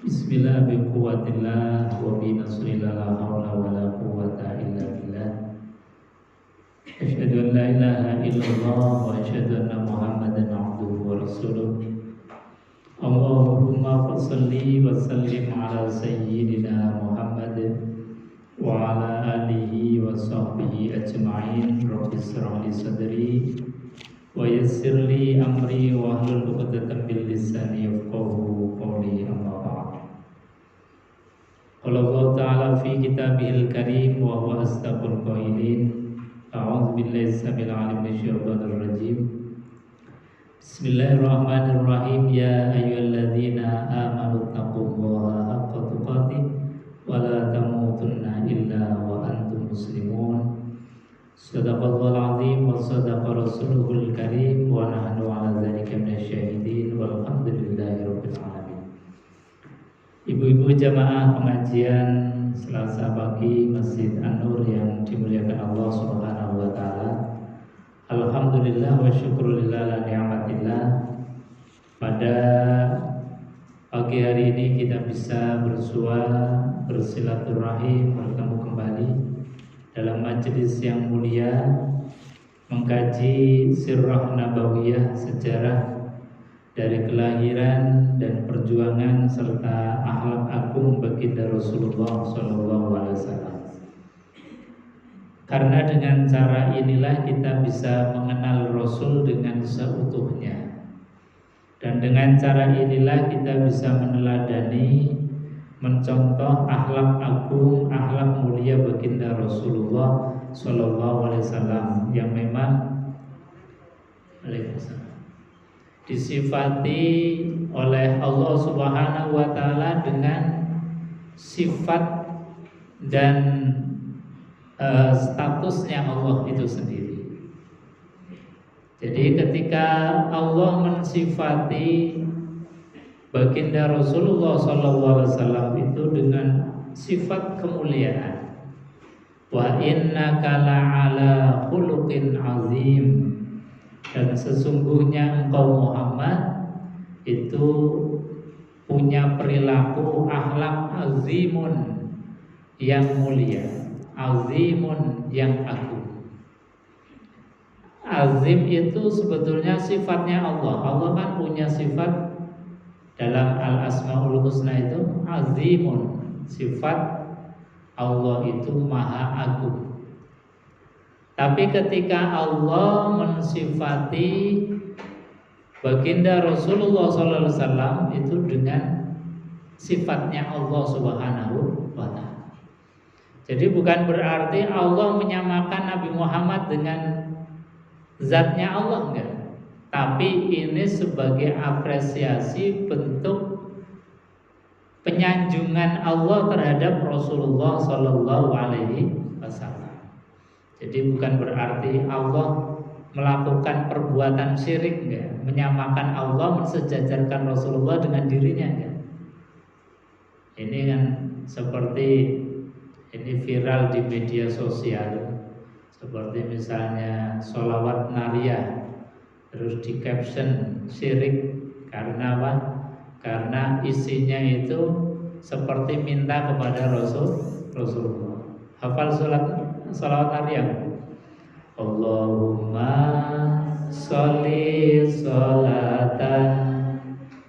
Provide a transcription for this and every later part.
Bismillah bi quwwatillah wa bi nasrillah la haula wa la quwwata illa billah. Asyhadu an la ilaha illallah wa asyhadu anna Muhammadan abduhu wa rasuluh. Allahumma shalli wa sallim ala sayyidina Muhammad wa ala alihi wa sahbihi ajma'in. Rabbi shrah li sadri wa yassir li amri wa hlul 'uqdatam min lisani yafqahu qawli. Amma ba'd. Qala Allah Ta'ala fi kitabihil karim wa huwa asdaqul qailin. A'udzu billahi samil alim minasyaitonir rajim. Bismillahirrahmanirrahim. Ya ayyuhalladzina amanu taqullaha haqqa tuqatih wa la tamutunna illa wa antum muslimun. Shadaqallahul azim wa shadaqa rasuluhul karim wa nahnu 'ala dzalika minasyahidin walhamdulillahi rabbil alamin. Ibu-ibu jamaah pengajian Selasa pagi Masjid An-Nur yang dimuliakan Allah Subhanahu wa taala. Alhamdulillah wa syukrulillah la ni'matillah. Pada pagi hari ini kita bisa bersua, bersilaturahim, bertemu kembali dalam majelis yang mulia mengkaji sirah nabawiyah, sejarah dari kelahiran dan perjuangan serta akhlak agung baginda Rasulullah SAW. Karena dengan cara inilah kita bisa mengenal Rasul dengan seutuhnya, dan dengan cara inilah kita bisa meneladani, mencontoh akhlak agung, akhlak mulia baginda Rasulullah SAW yang memang disifati oleh Allah Subhanahu wa taala dengan sifat dan statusnya Allah itu sendiri. Jadi ketika Allah mensifati baginda Rasulullah SAW itu dengan sifat kemuliaan, wa innaka la'ala khuluqin azim, dan sesungguhnya engkau Muhammad itu punya perilaku akhlak azimun yang mulia, azimun yang agung. Azim itu sebetulnya sifatnya Allah. Allah kan punya sifat dalam Al-Asmaul Husna itu azimun. Sifat Allah itu maha agung. Tapi ketika Allah mensifati baginda Rasulullah SAW itu dengan sifatnya Allah Subhanahu wa ta'ala. Jadi bukan berarti Allah menyamakan Nabi Muhammad dengan zatnya Allah, enggak. Tapi ini sebagai apresiasi bentuk penyanjungan Allah terhadap Rasulullah SAW. Jadi bukan berarti Allah melakukan perbuatan syirik, enggak, menyamakan Allah, mensejajarkan Rasulullah dengan dirinya, enggak. Ini kan seperti ini viral di media sosial, seperti misalnya sholawat nariyah terus di caption syirik. Karena apa? Karena isinya itu seperti minta kepada Rasulullah. Hafal sholawat nariyah. Allahumma sholli sholatan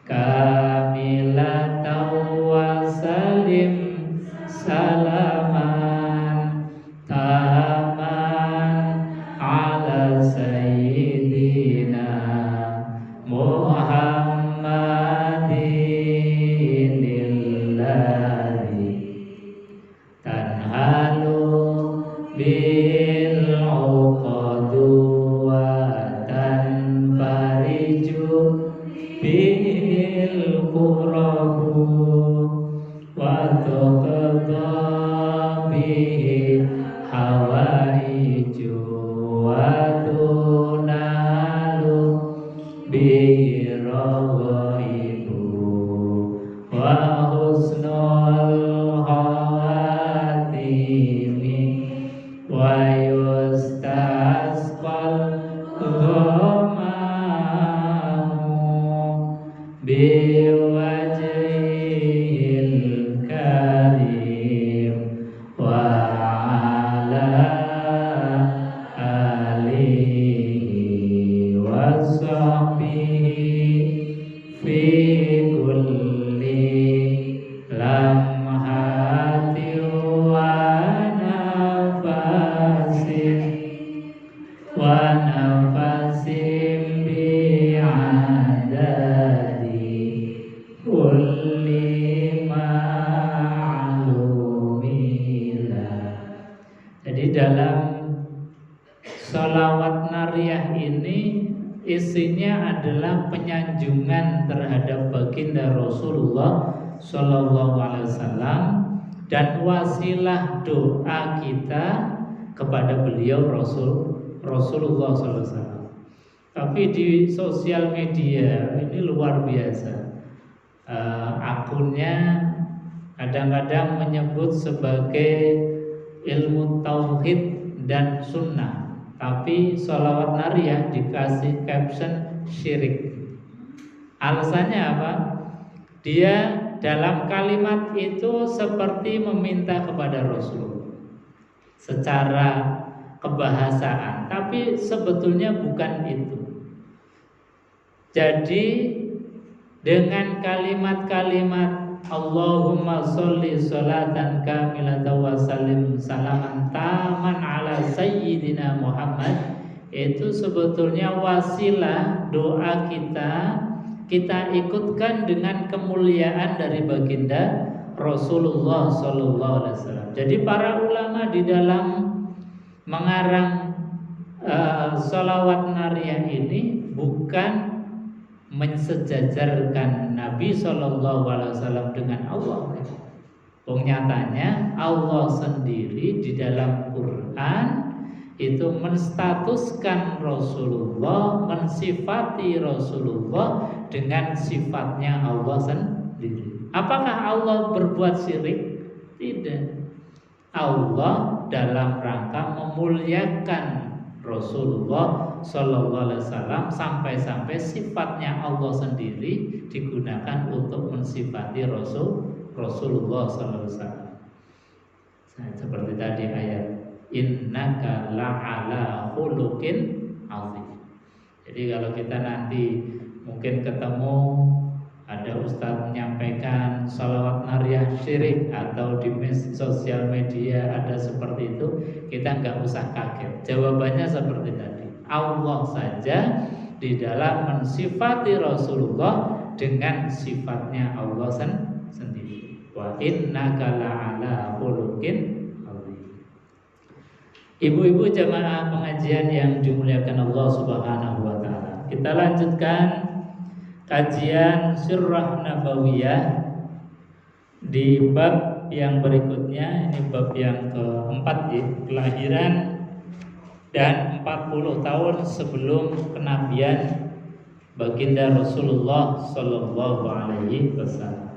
kamilatan wa salim salaman taman ala sayyidina Muhammadin illahi tanhalu bil uqadu wa tanfariju bil qurabu wa tuqadha bihi hawaiju wa tunalu bihi rawaibu wa husnul khawatimi wa yustasqal ghamamu biwajhi kulli ma'lumila. Jadi dalam sholawat nariyah ini isinya adalah penyanjungan terhadap baginda Rasulullah Shallallahu Alaihi Wasallam dan wasilah doa kita kepada beliau Rasulullah Sallallahu Alaihi Wasallam. Tapi di sosial media ini luar biasa, akunnya kadang-kadang menyebut sebagai ilmu tauhid dan sunnah, tapi sholawat nariyah dikasih caption syirik. Alasannya apa? Dia dalam kalimat itu seperti meminta kepada Rasul secara kebahasaan, tapi sebetulnya bukan itu. Jadi dengan kalimat-kalimat Allahumma sholli sholatan kamilatan wa sallim salaman taman ala sayyidina Muhammad, itu sebetulnya wasilah doa kita ikutkan dengan kemuliaan dari baginda Rasulullah Sallallahu Alaihi Wasallam. Jadi para ulama di dalam mengarang sholawat nariyah ini bukan mensejajarkan Nabi Sallallahu Alaihi Wasallam dengan Allah. Nyatanya Allah sendiri di dalam Quran itu menstatuskan Rasulullah, mensifati Rasulullah dengan sifatnya Allah sendiri. Apakah Allah berbuat syirik? Tidak. Allah dalam rangka memuliakan Rasulullah Sallallahu Alaihi Wasallam sampai-sampai sifatnya Allah sendiri digunakan untuk mensifati Rasulullah Sallallahu Alaihi Wasallam. Seperti tadi ayat innaka la'ala khuluqin azim. Jadi kalau kita nanti mungkin ketemu ada ustadz menyampaikan sholawat nariyah syirik atau di sosial media ada seperti itu, kita nggak usah kaget. Jawabannya seperti tadi. Allah saja di dalam mensifati Rasulullah dengan sifatnya Allah sendiri. Wa innaka la'ala khuluqin azim. Ibu-ibu jamaah pengajian yang dimuliakan Allah Subhanahu wa taala. Kita lanjutkan kajian Sirah Nabawiyah di bab yang berikutnya. Ini bab yang keempat, kelahiran dan 40 tahun sebelum kenabian baginda Rasulullah Sallallahu Alaihi Wasallam.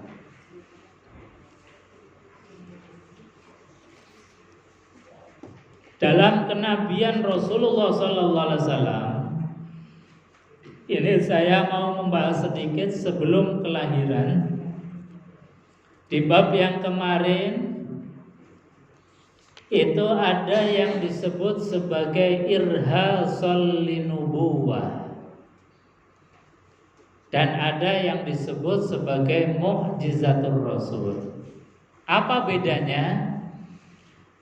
Dalam kenabian Rasulullah Sallallahu Alaihi Wasallam ini saya mau membahas sedikit sebelum kelahiran. Di bab yang kemarin itu ada yang disebut sebagai irhasul linubuwah dan ada yang disebut sebagai mu'jizatur rasul. Apa bedanya?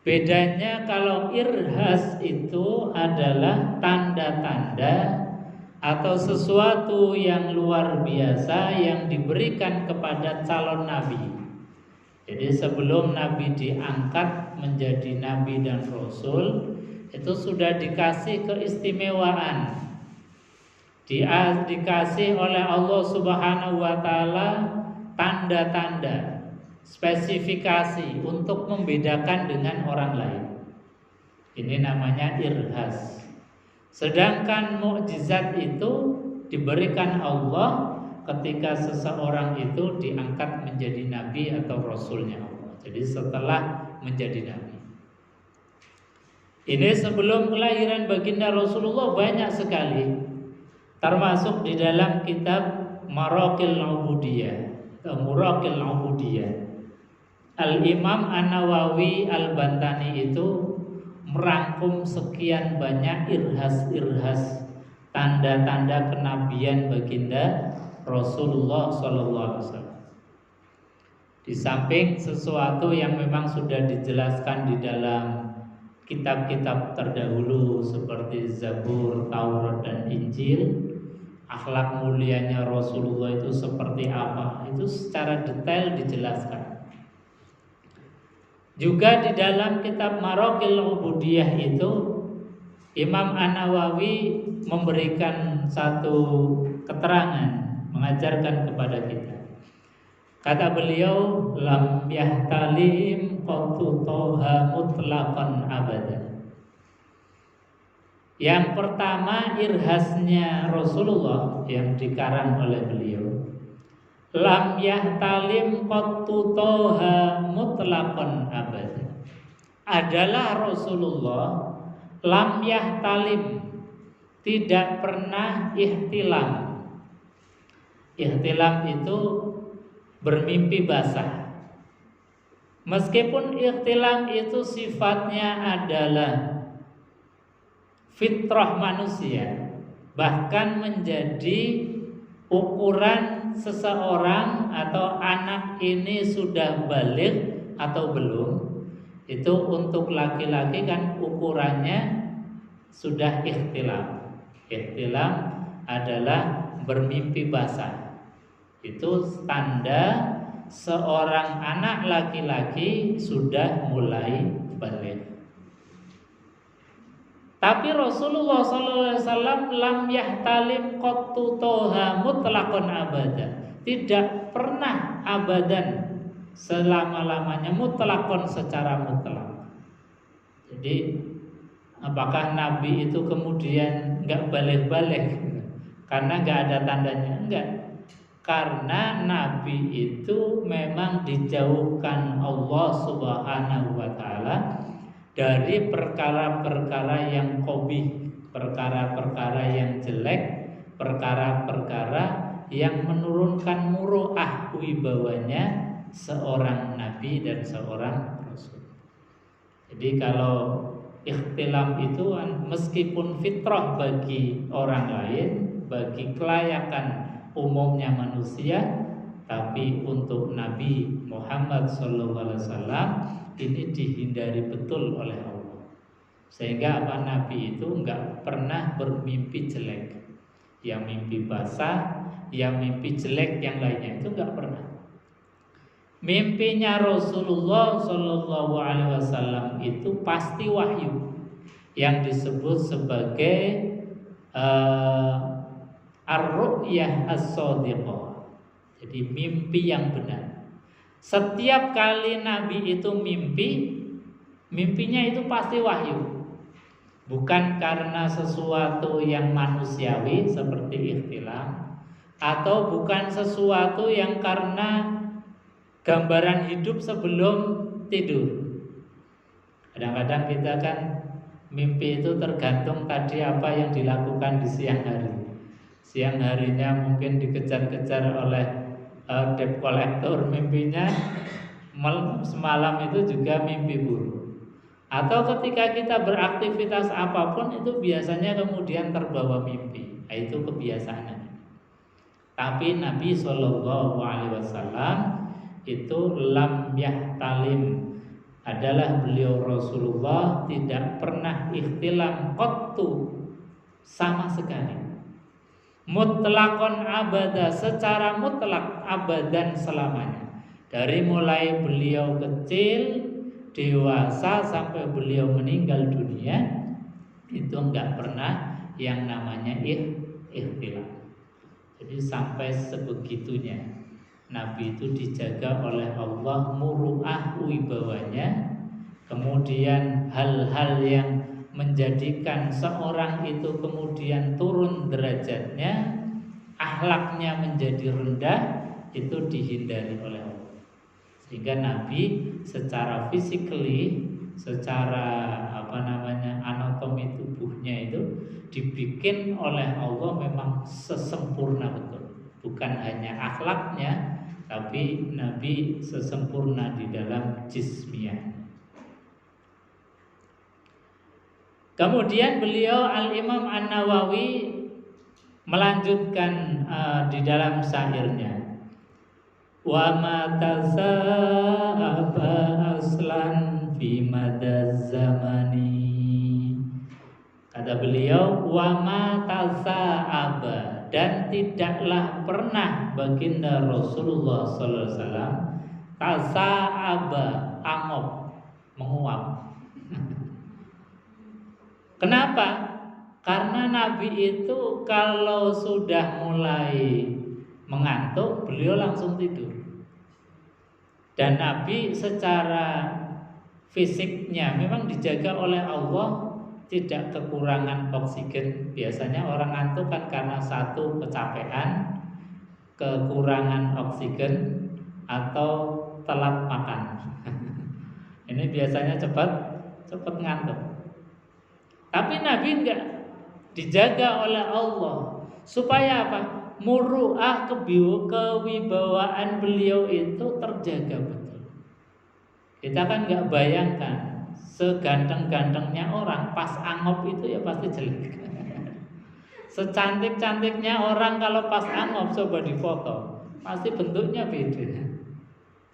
Bedanya kalau irhas itu adalah tanda-tanda atau sesuatu yang luar biasa yang diberikan kepada calon nabi. Jadi sebelum nabi diangkat menjadi nabi dan rasul, itu sudah dikasih keistimewaan, dikasih oleh Allah Subhanahu wa taala tanda-tanda, spesifikasi untuk membedakan dengan orang lain. Ini namanya irhas. Sedangkan mukjizat itu diberikan Allah ketika seseorang itu diangkat menjadi nabi atau rasulnya Allah. Jadi setelah menjadi nabi. Ini sebelum kelahiran baginda Rasulullah banyak sekali, termasuk di dalam kitab Maraqil Ubudiyah atau Muraqil Ubudiyah. Al-Imam An-Nawawi Al-Bantani itu merangkum sekian banyak irhas-irhas, tanda-tanda kenabian baginda Rasulullah SAW. Di samping sesuatu yang memang sudah dijelaskan di dalam kitab-kitab terdahulu seperti Zabur, Taurat, dan Injil, akhlak mulianya Rasulullah itu seperti apa, itu secara detail dijelaskan. Juga di dalam kitab Maraqil Ubudiyah itu Imam An-Nawawi memberikan satu keterangan, mengajarkan kepada kita. Kata beliau, lam yahtalim qattu toha mutlaqan abadan. Yang pertama, irhasnya Rasulullah yang dikarang oleh beliau, lam yahtalim qattu toha mutlaqan abadan, adalah Rasulullah lam yahtalim, tidak pernah ihtilam. Ihtilam itu bermimpi basah. Meskipun ihtilam itu sifatnya adalah fitrah manusia, bahkan menjadi ukuran seseorang atau anak ini sudah baligh atau belum. Itu untuk laki-laki kan ukurannya sudah ihtilam. Ihtilam adalah bermimpi basah. Itu tanda seorang anak laki-laki sudah mulai baligh. Tapi Rasulullah SAW lam yahtalim qattu toha mutlaqan abadan, tidak pernah abadan, selama-lamanya, mutlaqan secara mutlak. Jadi apakah Nabi itu kemudian nggak balik-balik karena nggak ada tandanya? Enggak. Karena Nabi itu memang dijauhkan Allah Subhanahu wa taala dari perkara-perkara yang qabih, perkara-perkara yang jelek, perkara-perkara yang menurunkan muru'ah wibawanya seorang nabi dan seorang rasul. Jadi kalau ikhtilam itu meskipun fitrah bagi orang lain, bagi kelayakan umumnya manusia, tapi untuk Nabi Muhammad SAW ini dihindari betul oleh Allah. Sehingga Nabi itu enggak pernah bermimpi jelek, yang mimpi basah, yang mimpi jelek yang lainnya itu enggak pernah. Mimpinya Rasulullah SAW itu pasti wahyu, yang disebut sebagai ar-ru'yah as-shadiqah. Jadi mimpi yang benar. Setiap kali Nabi itu mimpinya itu pasti wahyu. Bukan karena sesuatu yang manusiawi seperti ikhtilam, atau bukan sesuatu yang karena gambaran hidup sebelum tidur. Kadang-kadang kita kan mimpi itu tergantung tadi apa yang dilakukan di siang hari. Siang harinya mungkin dikejar-kejar oleh debt collector, mimpinya semalam itu juga mimpi buruk. Atau ketika kita beraktivitas apapun itu biasanya kemudian terbawa mimpi. Itu kebiasaan. Tapi Nabi SAW itu lam yahtalim, adalah beliau Rasulullah tidak pernah ikhtilam qattu, sama sekali. Mutlaqan abada, secara mutlak, abadan, selamanya. Dari mulai beliau kecil, dewasa, sampai beliau meninggal dunia, itu enggak pernah yang namanya ikhtilam. Jadi sampai sebegitunya Nabi itu dijaga oleh Allah muru'ah wibawanya. Kemudian hal-hal yang menjadikan seorang itu kemudian turun derajatnya, akhlaknya menjadi rendah, itu dihindari oleh Allah. Sehingga Nabi secara physically, secara anatomi tubuhnya itu dibikin oleh Allah memang sesempurna betul. Bukan hanya akhlaknya, tapi Nabi sesempurna di dalam jismiyah. Kemudian beliau Al-Imam An-Nawawi melanjutkan di dalam syairnya, wa ma tazaba aslan fi madaz zamani. Kata beliau, wa ma tazaba, dan tidaklah pernah baginda Rasulullah sallallahu alaihi wasallam tasa'aba, angop, menguap. Kenapa? Karena Nabi itu kalau sudah mulai mengantuk, beliau langsung tidur. Dan Nabi secara fisiknya memang dijaga oleh Allah, tidak kekurangan oksigen. Biasanya orang ngantuk kan karena satu kecapean, kekurangan oksigen, atau telat makan. Ini biasanya cepat ngantuk. Tapi Nabi enggak, dijaga oleh Allah supaya apa? Muru'ah, kewibawaan beliau itu terjaga betul. Kita kan enggak bayangkan seganteng-gantengnya orang pas angop itu ya pasti jelek. Secantik-cantiknya orang kalau pas angop coba difoto, pasti bentuknya beda.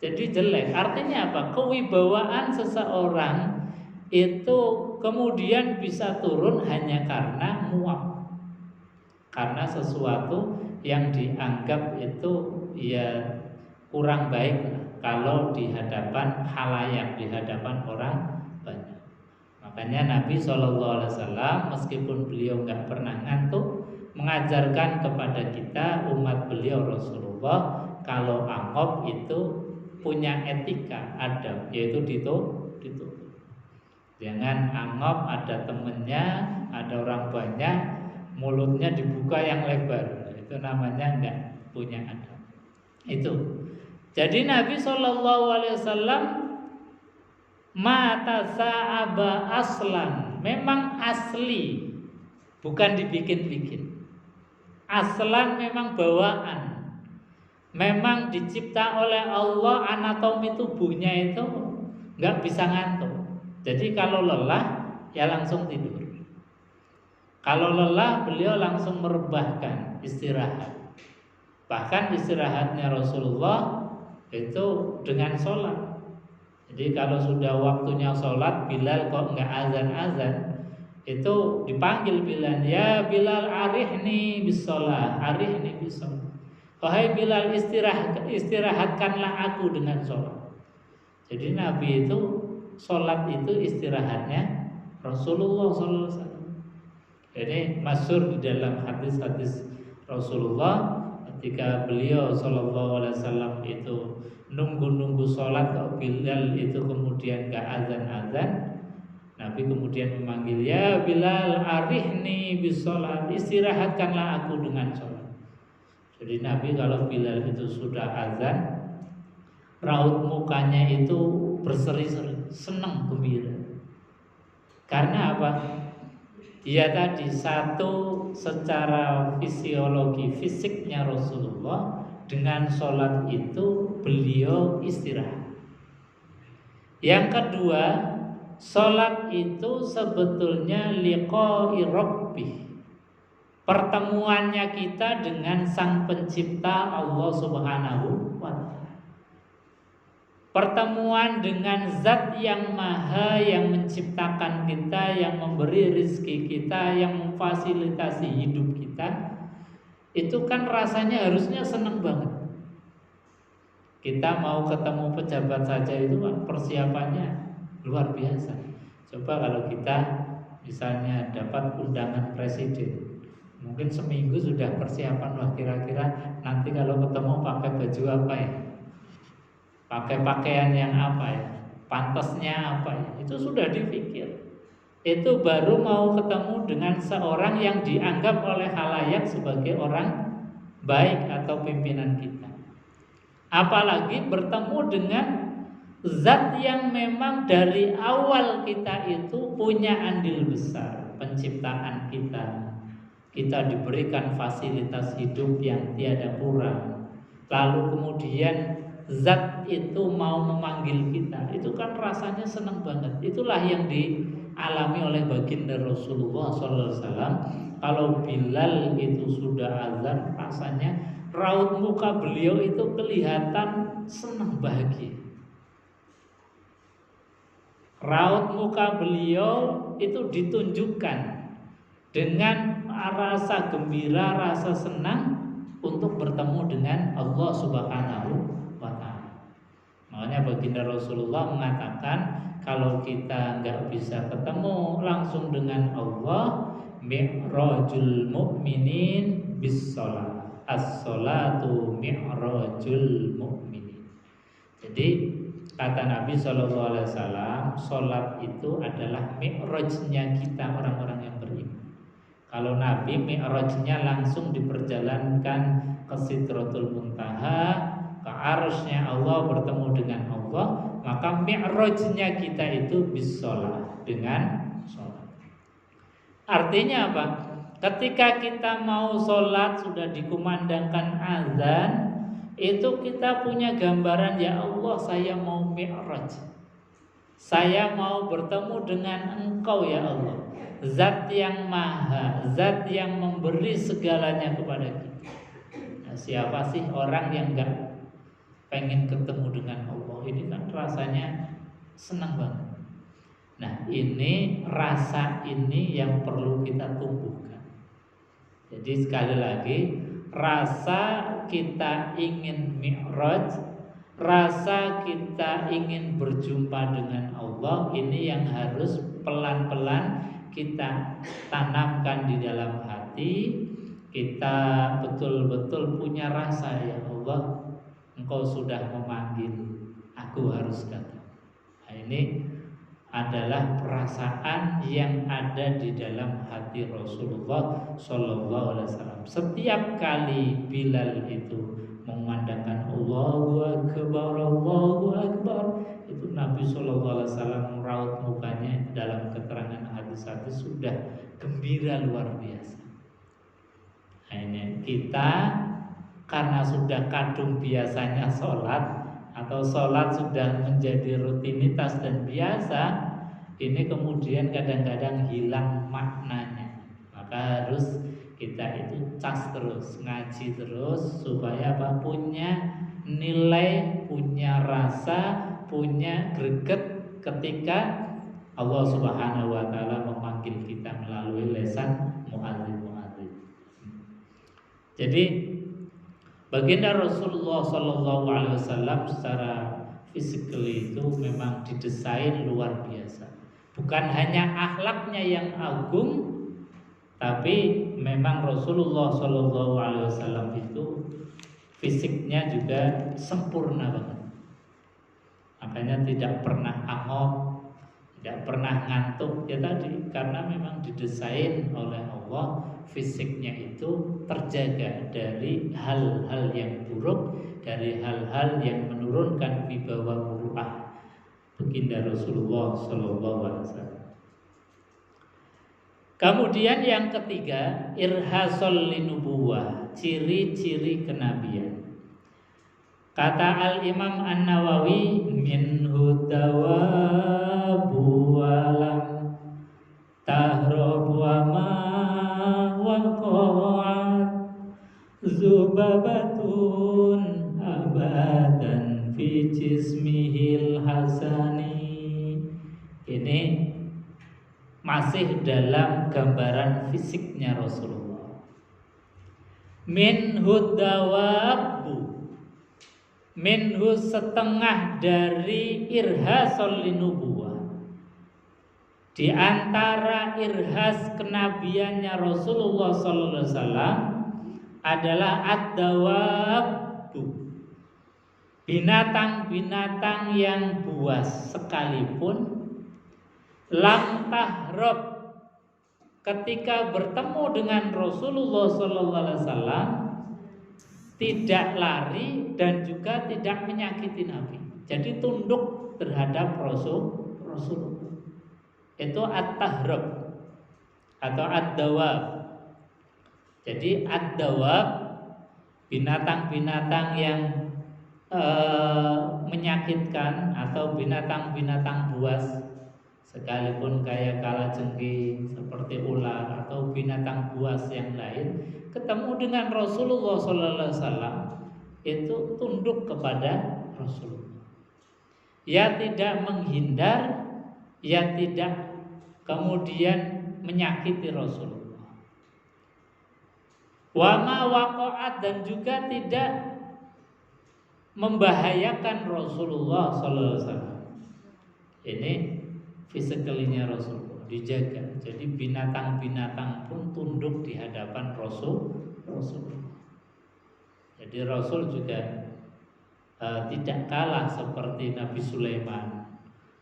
Jadi jelek. Artinya apa? Kewibawaan seseorang itu kemudian bisa turun hanya karena muak, karena sesuatu yang dianggap itu ya kurang baik kalau di hadapan khalayak, di hadapan orang banyak. Makanya Nabi SAW meskipun beliau nggak pernah ngantuk, mengajarkan kepada kita umat beliau Rasulullah kalau angop itu punya etika, adab, yaitu ditutup. Jangan angop ada temennya, ada orang banyak, mulutnya dibuka yang lebar. Itu namanya enggak punya adab. Itu. Jadi Nabi SAW mata sa'aba aslan, memang asli, bukan dibikin-bikin. Aslan memang bawaan. Memang dicipta oleh Allah, anatomi tubuhnya itu enggak bisa ngantuk. Jadi kalau lelah ya langsung tidur. Kalau lelah beliau langsung merebahkan istirahat. Bahkan istirahatnya Rasulullah itu dengan sholat. Jadi kalau sudah waktunya sholat, Bilal kok nggak azan-azan, itu dipanggil Bilal, ya Bilal arihni bisolah, arihni bisolah. Wahai Bilal, istirahatkanlah aku dengan sholat. Jadi Nabi itu sholat itu istirahatnya Rasulullah SAW. Jadi masyhur di dalam hadis-hadis Rasulullah ketika beliau SAW itu nunggu sholat, kok Bilal itu kemudian gak azan-azan, Nabi kemudian memanggil, ya Bilal arihni bis sholat, istirahatkanlah aku dengan sholat. Jadi Nabi kalau Bilal itu sudah azan, raut mukanya itu berseri-seri, senang, gembira. Karena apa? Dia tadi satu, secara fisiologi fisiknya Rasulullah dengan sholat itu beliau istirahat. Yang kedua, sholat itu sebetulnya liqa'i rabbih, pertemuannya kita dengan Sang Pencipta Allah Subhanahu wa ta'ala. Pertemuan dengan zat yang maha, yang menciptakan kita, yang memberi rizki kita, yang memfasilitasi hidup kita. Itu kan rasanya harusnya senang banget. Kita mau ketemu pejabat saja itu kan persiapannya luar biasa. Coba kalau kita misalnya dapat undangan presiden, mungkin seminggu sudah persiapan, wah kira-kira nanti kalau ketemu pakai baju apa ya, pakai pakaian yang apa ya, pantasnya apa ya, itu sudah dipikir. Itu baru mau ketemu dengan seorang yang dianggap oleh khalayak sebagai orang baik atau pimpinan kita. Apalagi bertemu dengan zat yang memang dari awal kita itu punya andil besar penciptaan kita. Kita diberikan fasilitas hidup yang tiada kurang. Lalu kemudian zat itu mau memanggil kita, itu kan rasanya senang banget. Itulah yang dialami oleh baginda Rasulullah SAW. Kalau Bilal itu sudah azan, rasanya raut muka beliau itu kelihatan senang bahagia. Raut muka beliau itu ditunjukkan dengan rasa gembira, rasa senang untuk bertemu dengan Allah Subhanahu wa ta'ala. Makanya baginda Rasulullah mengatakan, kalau kita nggak bisa ketemu langsung dengan Allah, mi'rajul mu'minin bis shalah. As-sholatu mi'rajul mu'minin. Jadi kata Nabi SAW, sholat itu adalah mi'rajnya kita orang-orang yang beriman. Kalau Nabi mi'rajnya langsung diperjalankan ke Sidratul Muntaha, ke arsy-Nya Allah, bertemu dengan Allah, maka mi'rajnya kita itu bis-shalah, dengan sholat. Artinya apa? Ketika kita mau sholat sudah dikumandangkan azan, itu kita punya gambaran, ya Allah, saya mau mi'raj, saya mau bertemu dengan Engkau ya Allah, Zat yang maha, Zat yang memberi segalanya kepada kita. Nah, siapa sih orang yang gak pengen ketemu dengan Allah? Ini kan rasanya senang banget. Nah, ini rasa ini yang perlu kita tumbuhkan. Jadi sekali lagi, rasa kita ingin mi'raj, rasa kita ingin berjumpa dengan Allah, ini yang harus pelan-pelan kita tanamkan di dalam hati. Kita betul-betul punya rasa, ya Allah, Engkau sudah memanggil, aku harus datang. Nah, ini adalah perasaan yang ada di dalam hati Rasulullah Sallallahu Alaihi Wasallam. Setiap kali Bilal itu memandangkan Allahu Akbar, itu Nabi Sallallahu Alaihi Wasallam meraut mukanya. Dalam keterangan hadis-hadis sudah gembira luar biasa. Nah, ini kita karena sudah kadung biasanya sholat, atau sholat sudah menjadi rutinitas dan biasa, ini kemudian kadang-kadang hilang maknanya. Maka harus kita itu cas terus, ngaji terus, supaya apa? Punya nilai, punya rasa, punya greget ketika Allah Subhanahu wa ta'ala memanggil kita melalui lisan muadzin. Jadi baginda Rasulullah Sallallahu Alaihi Wasallam secara fisikal itu memang didesain luar biasa. Bukan hanya akhlaknya yang agung, tapi memang Rasulullah Sallallahu Alaihi Wasallam itu fisiknya juga sempurna banget. Makanya tidak pernah angok, tidak pernah ngantuk, ya tadi karena memang didesain oleh Allah, fisiknya itu terjaga dari hal-hal yang buruk, dari hal-hal yang menurunkan wibawa muruah baginda Rasulullah Sallallahu Alaihi Wasallam. Kemudian yang ketiga, irhasul linubuwah, ciri-ciri kenabian. Kata Al-Imam An-Nawawi, minhu dawabu alam tahrab wa ma waqa'at zubabatun abadan fi jismihil hasani. Ini masih dalam gambaran fisiknya Rasulullah. Minhu dawabu, minhu setengah dari irhasul linubuwah. Di antara irhas kenabiannya Rasulullah sallallahu alaihi wasallam adalah ad-dawabu, binatang-binatang yang buas sekalipun lam tahrab, ketika bertemu dengan Rasulullah sallallahu alaihi wasallam tidak lari dan juga tidak menyakiti Nabi. Jadi tunduk terhadap Rasulullah. Itu at-tahrab atau ad-dawab. Jadi ad-dawab, binatang-binatang yang menyakitkan atau binatang-binatang buas sekalipun kayak kalajengking, seperti ular atau binatang buas yang lain, ketemu dengan Rasulullah SAW itu tunduk kepada Rasulullah. Ya tidak menghindar, ya tidak kemudian menyakiti Rasulullah. Wama waqa'at, dan juga tidak membahayakan Rasulullah sallallahu alaihi wasallam. Ini fisikalinya Rasulullah dijaga. Jadi binatang-binatang pun tunduk di hadapan Rasulullah. Jadi Rasul juga tidak kalah seperti Nabi Sulaiman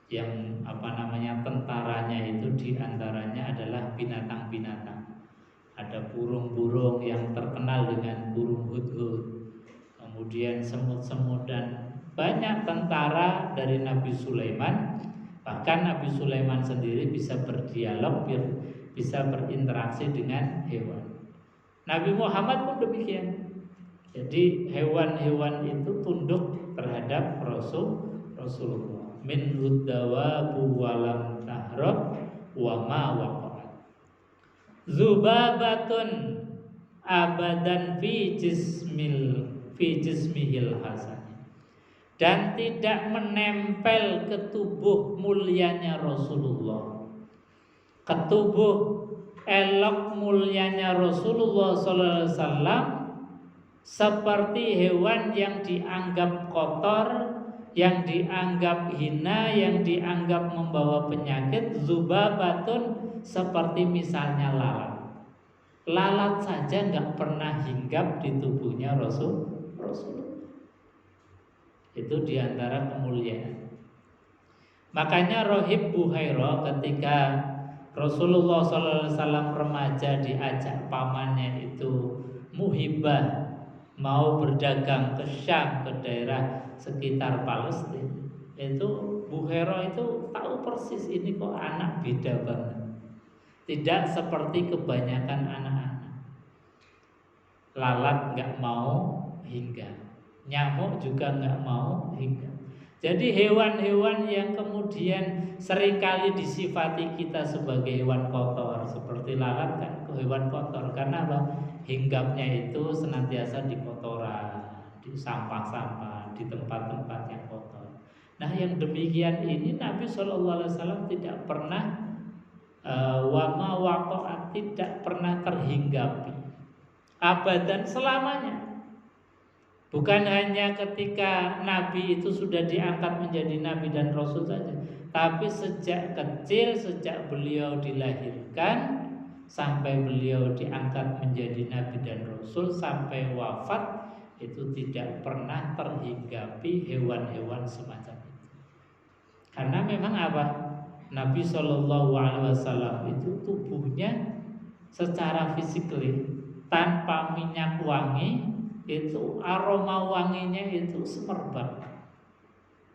yang tentaranya itu diantaranya adalah binatang-binatang. Ada burung-burung yang terkenal dengan burung hudhud, kemudian semut-semut, dan banyak tentara dari Nabi Sulaiman. Bahkan Nabi Sulaiman sendiri bisa berdialog, bisa berinteraksi dengan hewan. Nabi Muhammad pun demikian. Jadi hewan-hewan itu tunduk terhadap Rasulullah. Min huddawabu walam tahrab wa ma waqa'at. Zubabatun abadan fi jismihil hasan, dan tidak menempel ke tubuh mulianya Rasulullah, ke tubuh elok mulianya Rasulullah sallallahu alaihi wasallam, seperti hewan yang dianggap kotor, yang dianggap hina, yang dianggap membawa penyakit. Zubabatun, seperti misalnya lalat. Lalat saja nggak pernah hinggap di tubuhnya Rasulullah. Itu diantara kemuliaan. Makanya Rohib Buhairah ketika Rasulullah SAW remaja diajak pamannya itu Muhibah mau berdagang ke Syam, ke daerah sekitar Palestina, itu Buhairah itu tahu persis ini kok anak beda banget. Tidak seperti kebanyakan anak-anak. Lalat nggak mau hinggap, nyamuk juga nggak mau hinggap. Jadi hewan-hewan yang kemudian seringkali disifati kita sebagai hewan kotor, seperti lalat kan hewan kotor, karena apa? Hinggapnya itu senantiasa di kotoran, di sampah-sampah, di tempat-tempat yang kotor. Nah, yang demikian ini Nabi SAW tidak pernah wama waqa'at, tidak pernah terhinggapi abadan, selamanya. Bukan hanya ketika Nabi itu sudah diangkat menjadi Nabi dan Rasul saja, tapi sejak kecil, sejak beliau dilahirkan sampai beliau diangkat menjadi Nabi dan Rasul, sampai wafat, itu tidak pernah terhinggapi hewan-hewan semacam itu. Karena memang apa? Nabi SAW itu tubuhnya secara fisikly tanpa minyak wangi, itu aroma wanginya itu semerbak.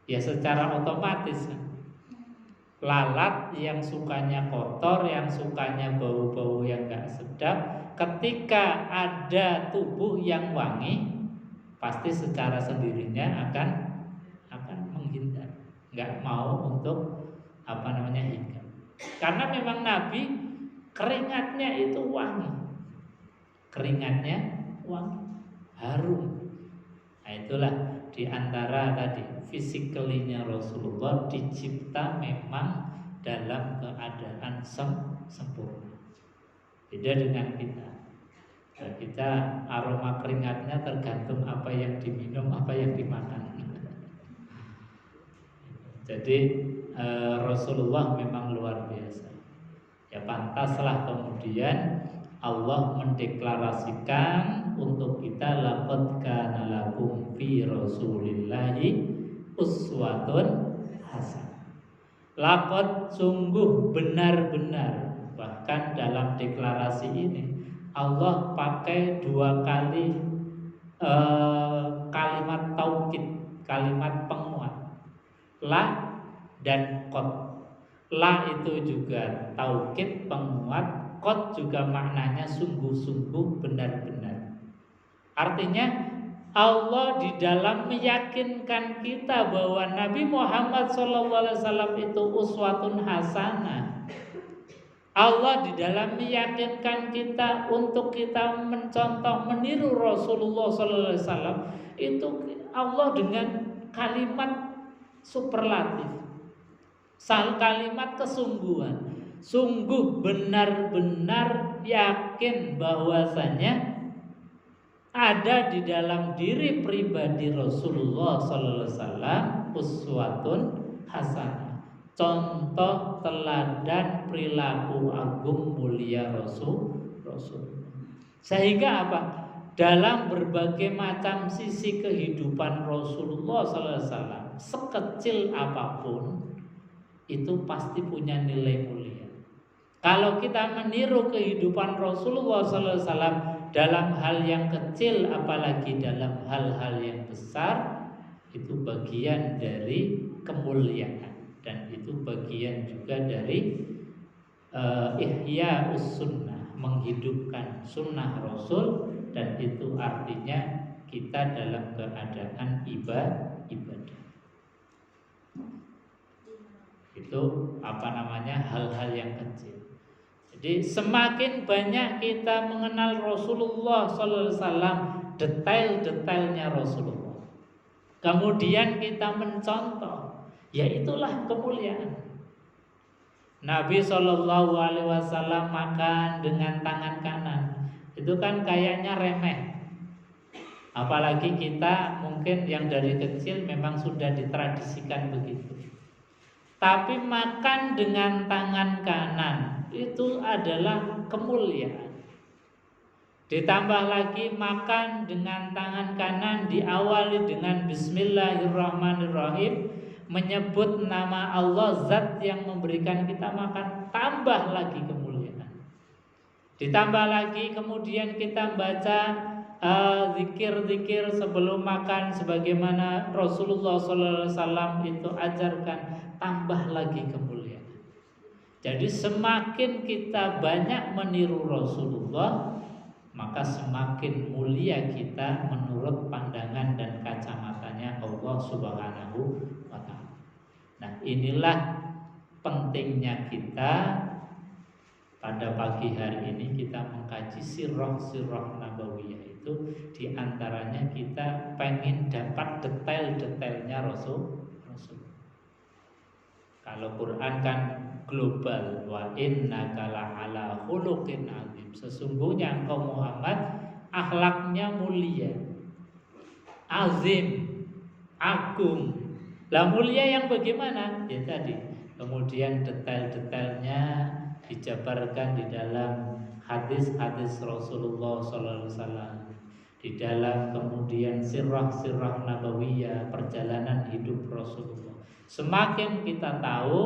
Ya secara otomatis kan. Lalat yang sukanya kotor, yang sukanya bau-bau yang gak sedap, ketika ada tubuh yang wangi, pasti secara sendirinya akan menghindar, gak mau untuk hinggap. Karena memang Nabi keringatnya itu wangi, harum. Nah, itulah diantara tadi fisikalinya Rasulullah dicipta memang dalam keadaan sempurna. Beda dengan kita. Nah, kita aroma keringatnya tergantung apa yang diminum, apa yang dimakan. Jadi Rasulullah memang luar biasa. Ya pantaslah kemudian Allah mendeklarasikan untuk kita, laqad kana lakum fi Rasulillahi uswatun hasanah. Laqad, sungguh benar-benar. Bahkan dalam deklarasi ini Allah pakai 2 kali kalimat taukid, kalimat penguat. La dan qad. La itu juga taukid, penguat. Qad juga maknanya sungguh-sungguh, benar-benar. Artinya Allah di dalam meyakinkan kita bahwa Nabi Muhammad SAW itu uswatun hasanah. Allah di dalam meyakinkan kita untuk kita mencontoh, meniru Rasulullah SAW. Itu Allah dengan kalimat superlatif, kalimat kesungguhan. Sungguh benar-benar yakin bahwasanya ada di dalam diri pribadi Rasulullah sallallahu alaihi wasallam uswatun hasanah, contoh teladan perilaku agung mulia Rasul. Sehingga apa? Dalam berbagai macam sisi kehidupan Rasulullah sallallahu alaihi wasallam, sekecil apapun itu pasti punya nilai mulia. Kalau kita meniru kehidupan Rasulullah sallallahu alaihi wasallam dalam hal yang kecil, apalagi dalam hal-hal yang besar, itu bagian dari kemuliaan dan itu bagian juga dari ihya sunnah, menghidupkan sunnah Rasul, dan itu artinya kita dalam keadaan ibadah. Itu hal-hal yang kecil. Jadi semakin banyak kita mengenal Rasulullah sallallahu alaihi wasallam, detail-detailnya Rasulullah, kemudian kita mencontoh, ya itulah kemuliaan. Nabi sallallahu alaihi wasallam makan dengan tangan kanan, itu kan kayaknya remeh. Apalagi kita mungkin yang dari kecil memang sudah ditradisikan begitu. Tapi makan dengan tangan kanan itu adalah kemuliaan. Ditambah lagi makan dengan tangan kanan diawali dengan Bismillahirrahmanirrahim, menyebut nama Allah, zat yang memberikan kita makan, tambah lagi kemuliaan. Ditambah lagi kemudian kita baca zikir-zikir sebelum makan sebagaimana Rasulullah SAW itu ajarkan, tambah lagi kemuliaan. Jadi semakin kita banyak meniru Rasulullah, maka semakin mulia kita menurut pandangan dan kacamatanya Allah Subhanahu wa ta'ala. Nah, inilah pentingnya kita pada pagi hari ini kita mengkaji sirah nabawiyah. Itu diantaranya kita pengen dapat detail-detailnya Rasul. Kalau Quran kan global, wa innaka la'ala khuluqin azim, sesungguhnya engkau Muhammad akhlaknya mulia, azim, agung. Lah mulia yang bagaimana? Ya tadi, kemudian detail-detailnya dijabarkan di dalam hadis-hadis Rasulullah sallallahu alaihi wasallam, di dalam kemudian sirah nabawiyah, perjalanan hidup Rasulullah. Semakin kita tahu,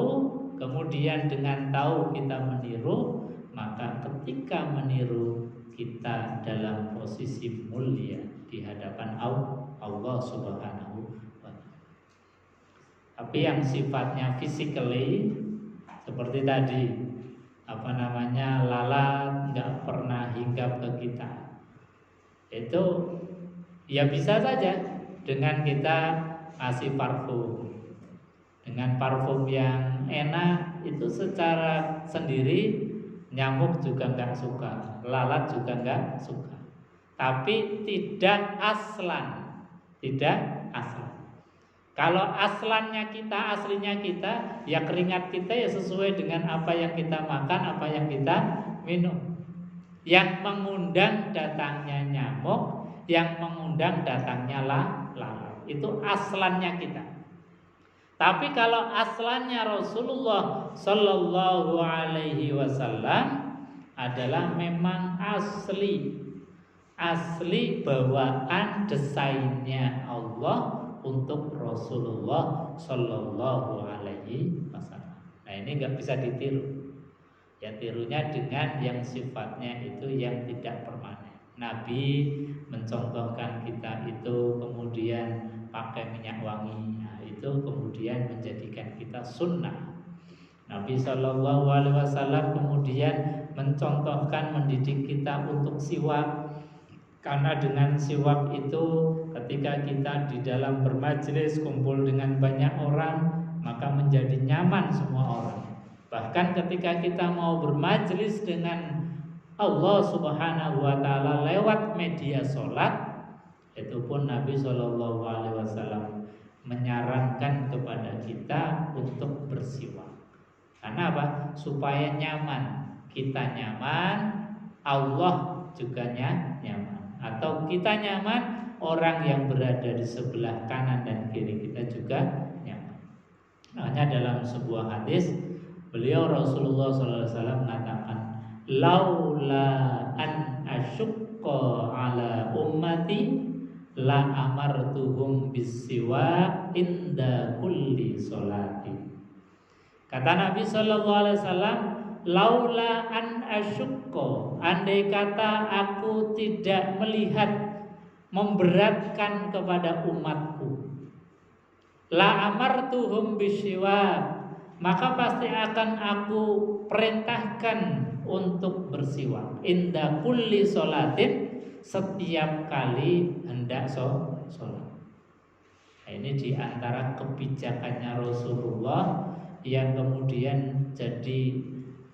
kemudian dengan tahu kita meniru, maka ketika meniru kita dalam posisi mulia di hadapan Allah Subhanahu wa ta'ala. Tapi yang sifatnya physically seperti tadi, lalat nggak pernah hinggap ke kita, itu ya bisa saja dengan kita kasih parfum. Dengan parfum yang enak itu secara sendiri nyamuk juga nggak suka, lalat juga nggak suka. Tapi tidak aslan. Kalau aslinya kita, ya keringat kita ya sesuai dengan apa yang kita makan, apa yang kita minum. Yang mengundang datangnya nyamuk, yang mengundang datangnya lalat. Itu aslannya kita. Tapi kalau aslannya Rasulullah sallallahu alaihi wasallam adalah memang asli bawaan desainnya Allah untuk Rasulullah sallallahu alaihi wasallam. Nah, ini nggak bisa ditiru. Ya tirunya dengan yang sifatnya itu yang tidak permanen. Nabi mencontohkan kita itu kemudian pakai minyak wangi. Nah, itu kemudian menjadikan kita sunnah. Nabi Shallallahu Alaihi Wasallam kemudian mencontohkan, mendidik kita untuk siwak. Karena dengan siwak itu ketika kita di dalam bermajlis kumpul dengan banyak orang, maka menjadi nyaman semua orang. Bahkan ketika kita mau bermajlis dengan Allah Subhanahu wa ta'ala lewat media sholat, itu pun Nabi Shallallahu Alaihi Wasallam menyarankan kepada kita untuk bersiwak. Karena apa? Supaya nyaman. Kita nyaman, Allah juga nyaman. atau kita nyaman, orang yang berada di sebelah kanan dan kiri kita juga nyaman. Makanya dalam sebuah hadis beliau Rasulullah SAW mengatakan, laula an asyukka ala ummati la amartuhum bisiwa inda kulli sholati. Kata Nabi SAW, laula an asyukka, andai kata aku tidak melihat memberatkan kepada umatku, la amartuhum bisiwa, maka pasti akan aku perintahkan untuk bersiwak inda kulli sholatin, setiap kali hendak sholat. Nah, ini diantara kebijakannya Rasulullah yang kemudian jadi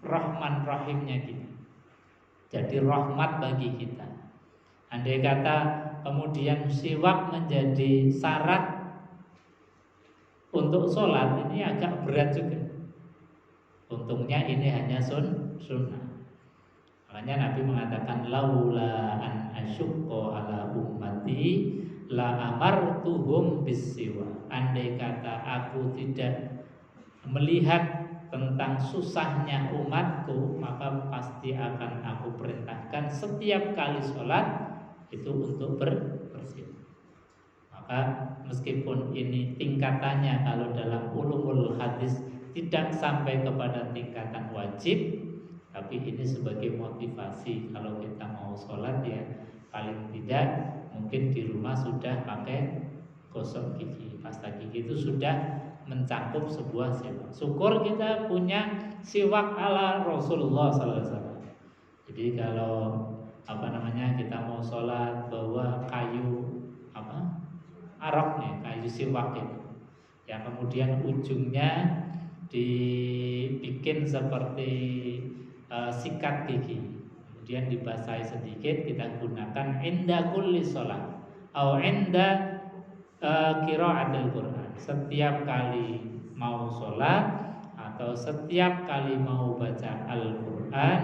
rahman rahimnya kita, jadi rahmat bagi kita. Andai kata kemudian siwak menjadi syarat untuk sholat, ini agak berat juga. Untungnya ini hanya sunnah. Makanya Nabi mengatakan, laula an asyukka ala ummati la amartuhum bisiwa. Andai kata aku tidak melihat tentang susahnya umatku, maka pasti akan aku perintahkan setiap kali sholat itu untuk bersiwak. Maka meskipun ini tingkatannya kalau dalam ulumul hadis tidak sampai kepada tingkatan wajib, tapi ini sebagai motivasi kalau kita mau sholat ya paling tidak mungkin di rumah sudah pakai gosok gigi, pasta gigi itu sudah mencakup sebuah siwak. Syukur kita punya siwak ala Rasulullah SAW. Jadi kalau kita mau sholat bawa kayu aroknya, kayu siwak itu, yang kemudian ujungnya dibikin seperti sikat gigi, kemudian dibasahi sedikit, kita gunakan inda kulli sholat atau inda qiraatil Quran. Setiap kali mau sholat, atau setiap kali mau baca Al-Quran,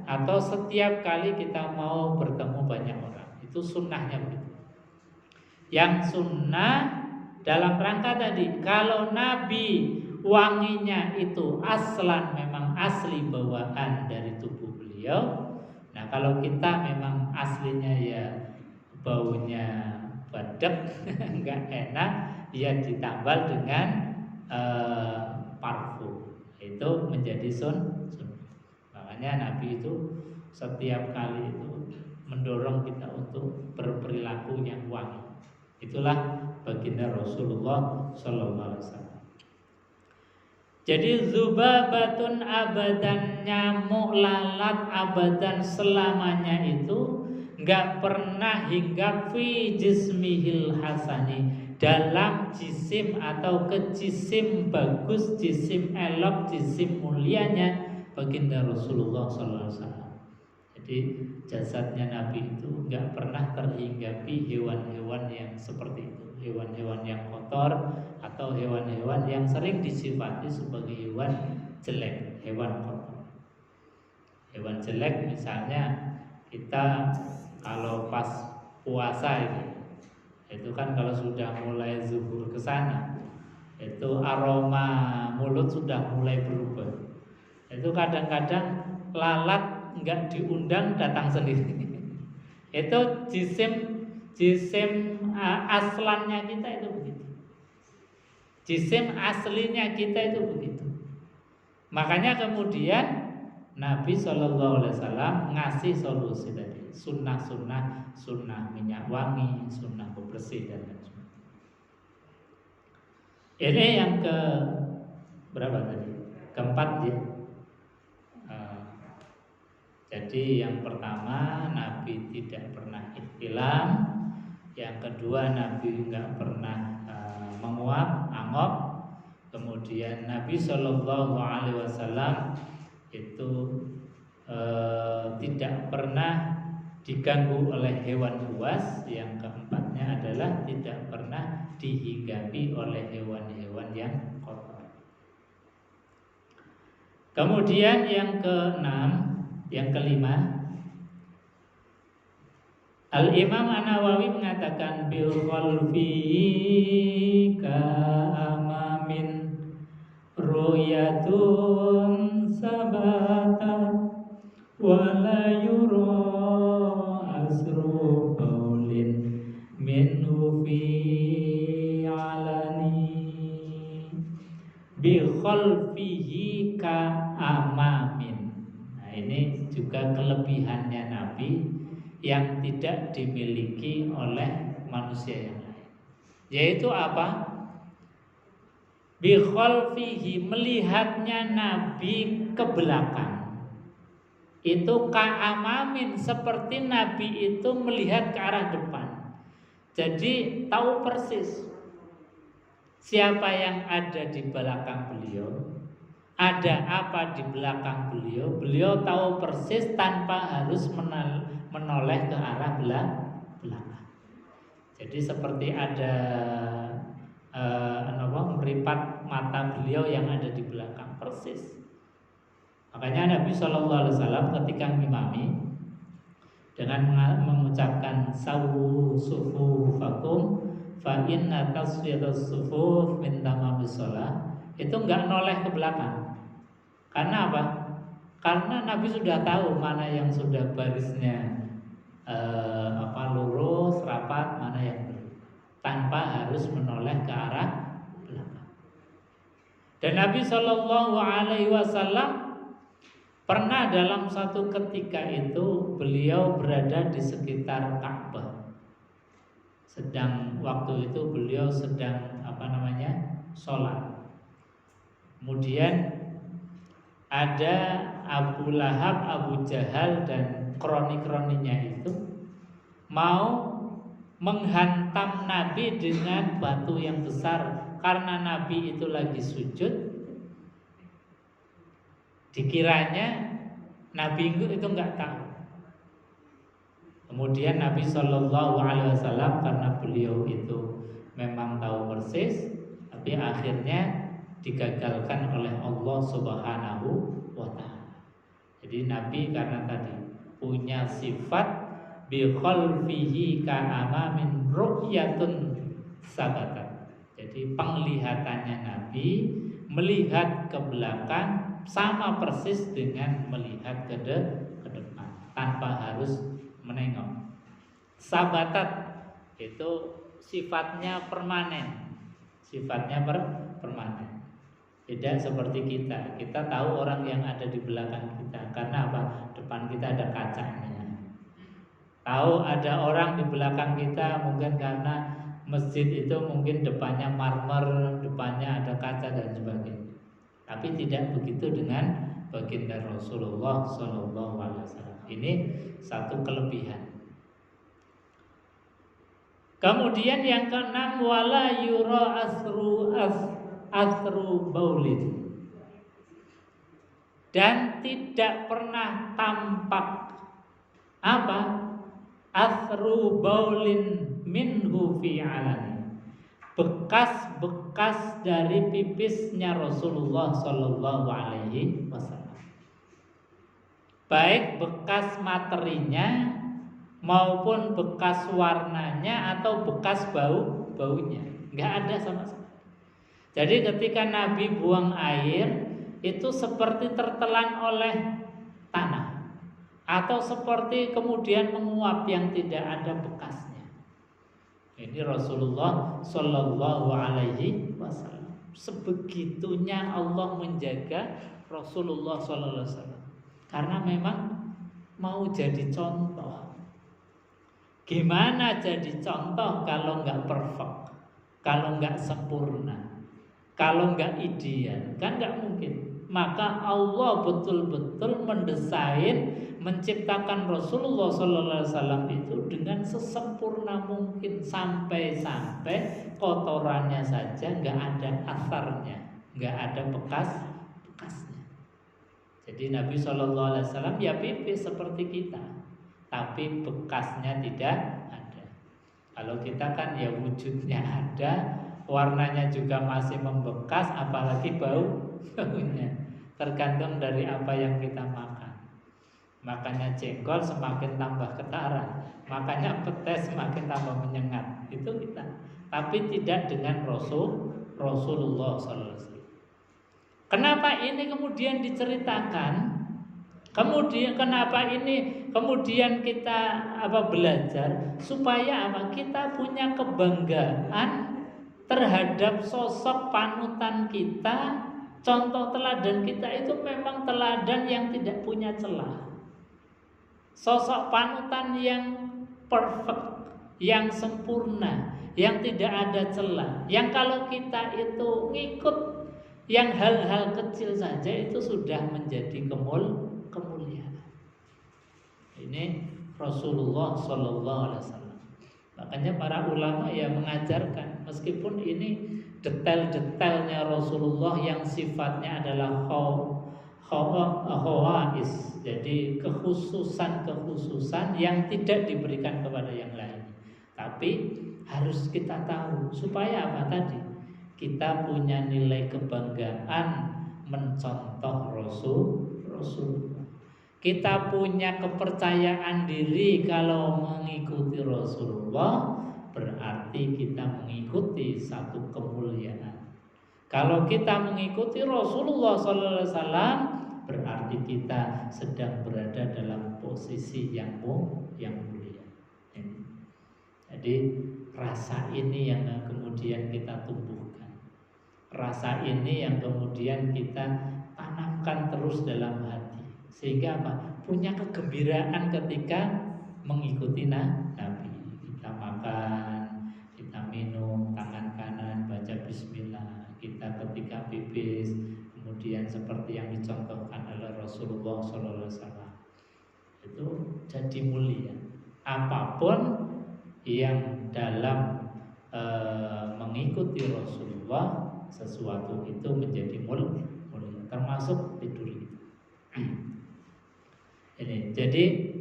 atau setiap kali kita mau bertemu banyak orang, itu sunnahnya begitu. Yang sunnah dalam rangka tadi, kalau Nabi wanginya itu aslan memang asli bawaan dari tubuh beliau. Nah kalau kita memang aslinya ya baunya badek, enggak enak, dia ditambal dengan parfum, itu menjadi sunnah. Makanya Nabi itu setiap kali itu mendorong kita untuk berperilaku yang wangi. Itulah baginda Rasulullah Sallallahu Alaihi Wasallam. Jadi zubabatun abadan, nyamuk lalat abadan selamanya itu nggak pernah hinggap fi jismihil hasani, dalam jisim atau ke jisim bagus, jisim elok, jisim mulianya baginda Rasulullah Sallallahu Alaihi Wasallam. Jadi jasadnya Nabi itu nggak pernah terhinggapi hewan-hewan yang seperti itu, hewan-hewan yang kotor atau hewan-hewan yang sering disifati sebagai hewan jelek, hewan kotor. Hewan jelek misalnya kita kalau pas puasa itu kan kalau sudah mulai zuhur ke sana, itu aroma mulut sudah mulai berubah. Itu kadang-kadang lalat enggak diundang datang sendiri. Itu jisim aslannya kita itu begitu. Jisim aslinya kita itu begitu. Makanya kemudian Nabi SAW ngasih solusi tadi, sunnah minyak wangi, sunnah pembersih dan lain sebagainya. Ini yang ke berapa tadi? Keempat ya. Jadi yang pertama Nabi tidak pernah ihtilam, yang kedua Nabi nggak pernah menguap, angop, kemudian Nabi Shallallahu Alaihi Wasallam itu tidak pernah diganggu oleh hewan buas, yang keempatnya adalah tidak pernah dihinggapi oleh hewan-hewan yang kotor. Kemudian yang keenam, yang kelima, Al-Imam An-Nawawi mengatakan bil khalfi ka amamin ru'yatun sabata wala yura asru baulin minhu fi alani bi khalfihi ka amamin. Nah, ini juga kelebihannya Nabi yang tidak dimiliki oleh manusia yang lain. Yaitu apa? Bi khalfihi, melihatnya Nabi ke belakang. Itu ka'amamin, seperti Nabi itu melihat ke arah depan. Jadi tahu persis siapa yang ada di belakang beliau, ada apa di belakang beliau. Beliau tahu persis tanpa harus menoleh ke arah belakang. Jadi seperti ada meripat mata beliau yang ada di belakang persis. Makanya Nabi SAW ketika ngimami dengan mengucapkan sawu sufufakum fa inna tasfiyatus sufuf min tamamis shalah, itu enggak noleh ke belakang. Karena apa? Karena Nabi sudah tahu mana yang sudah barisnya lurus, rapat, mana yang belum, tanpa harus menoleh ke arah belakang. Dan Nabi SAW pernah dalam satu ketika itu beliau berada di sekitar Ka'bah. Waktu itu beliau sedang sholat. Kemudian ada Abu Lahab, Abu Jahal dan kroni-kroninya itu mau menghantam Nabi dengan batu yang besar. Karena Nabi itu lagi sujud, dikiranya Nabi itu enggak tahu. Kemudian Nabi SAW karena beliau itu memang tahu persis, tapi akhirnya digagalkan oleh Allah Subhanahu wa ta'ala. Jadi Nabi karena tadi punya sifat bi khalfihi ka'ama min ru'yatun sabatan. Jadi penglihatannya Nabi melihat ke belakang sama persis dengan melihat ke depan tanpa harus menengok. Sabatat itu sifatnya permanen. Sifatnya permanen. Tidak seperti kita. Kita tahu orang yang ada di belakang kita. Karena apa? Depan kita ada kacanya. Tahu ada orang di belakang kita mungkin karena masjid itu mungkin depannya marmer, depannya ada kaca dan sebagainya. Tapi tidak begitu dengan baginda Rasulullah SAW. Ini satu kelebihan. Kemudian yang keenam, wala yura asru baulin, dan tidak pernah tampak apa? Asru baulin minhu fi alani, bekas-bekas dari pipisnya Rasulullah Sallallahu Alaihi Wasallam, baik bekas materinya maupun bekas warnanya atau bekas baunya, nggak ada sama sekali. Jadi ketika Nabi buang air itu seperti tertelan oleh tanah atau seperti kemudian menguap yang tidak ada bekasnya. Ini Rasulullah Sallallahu Alaihi Wasallam. Sebegitunya Allah menjaga Rasulullah Sallallahu Alaihi Wasallam karena memang mau jadi contoh. Gimana jadi contoh kalau nggak perfect, kalau nggak sempurna, kalau nggak ideal, kan nggak mungkin. Maka Allah betul-betul mendesain, menciptakan Rasulullah SAW itu dengan sesempurna mungkin, sampai kotorannya saja nggak ada asarnya, nggak ada bekasnya. Jadi Nabi SAW ya pipis seperti kita, tapi bekasnya tidak ada. Kalau kita kan ya wujudnya ada, warnanya juga masih membekas, apalagi baunya. Tergantung dari apa yang kita makan. Makanya jengkol semakin tambah ketara, makanya petai semakin tambah menyengat. Itu kita. Tapi tidak dengan Rasulullah SAW. Kenapa ini kemudian diceritakan? Kemudian kenapa ini kemudian kita belajar supaya kita punya kebanggaan terhadap sosok panutan kita, contoh teladan kita itu memang teladan yang tidak punya celah. Sosok panutan yang perfect, yang sempurna, yang tidak ada celah. Yang kalau kita itu ngikut yang hal-hal kecil saja itu sudah menjadi kemuliaan. Ini Rasulullah Sallallahu Alaihi Wasallam. Makanya para ulama ya mengajarkan, meskipun ini detail-detailnya Rasulullah yang sifatnya adalah khawais, jadi kekhususan yang tidak diberikan kepada yang lain. Tapi harus kita tahu supaya apa tadi? Kita punya nilai kebanggaan mencontoh Rasulullah. Kita punya kepercayaan diri kalau mengikuti Rasulullah berarti kita mengikuti satu kemuliaan. Kalau kita mengikuti Rasulullah SAW berarti kita sedang berada dalam posisi yang mulia. Jadi rasa ini yang kemudian kita tumbuhkan. Rasa ini yang kemudian kita tanamkan terus dalam hati. Sehingga punya kegembiraan ketika mengikuti Nabi. Kita makan, kita minum, tangan kanan baca bismillah. Kita ketika pipis, kemudian seperti yang dicontohkan oleh Rasulullah SAW. Itu jadi mulia. Apapun yang dalam mengikuti Rasulullah, sesuatu itu menjadi mulia, termasuk tidur itu. Ini jadi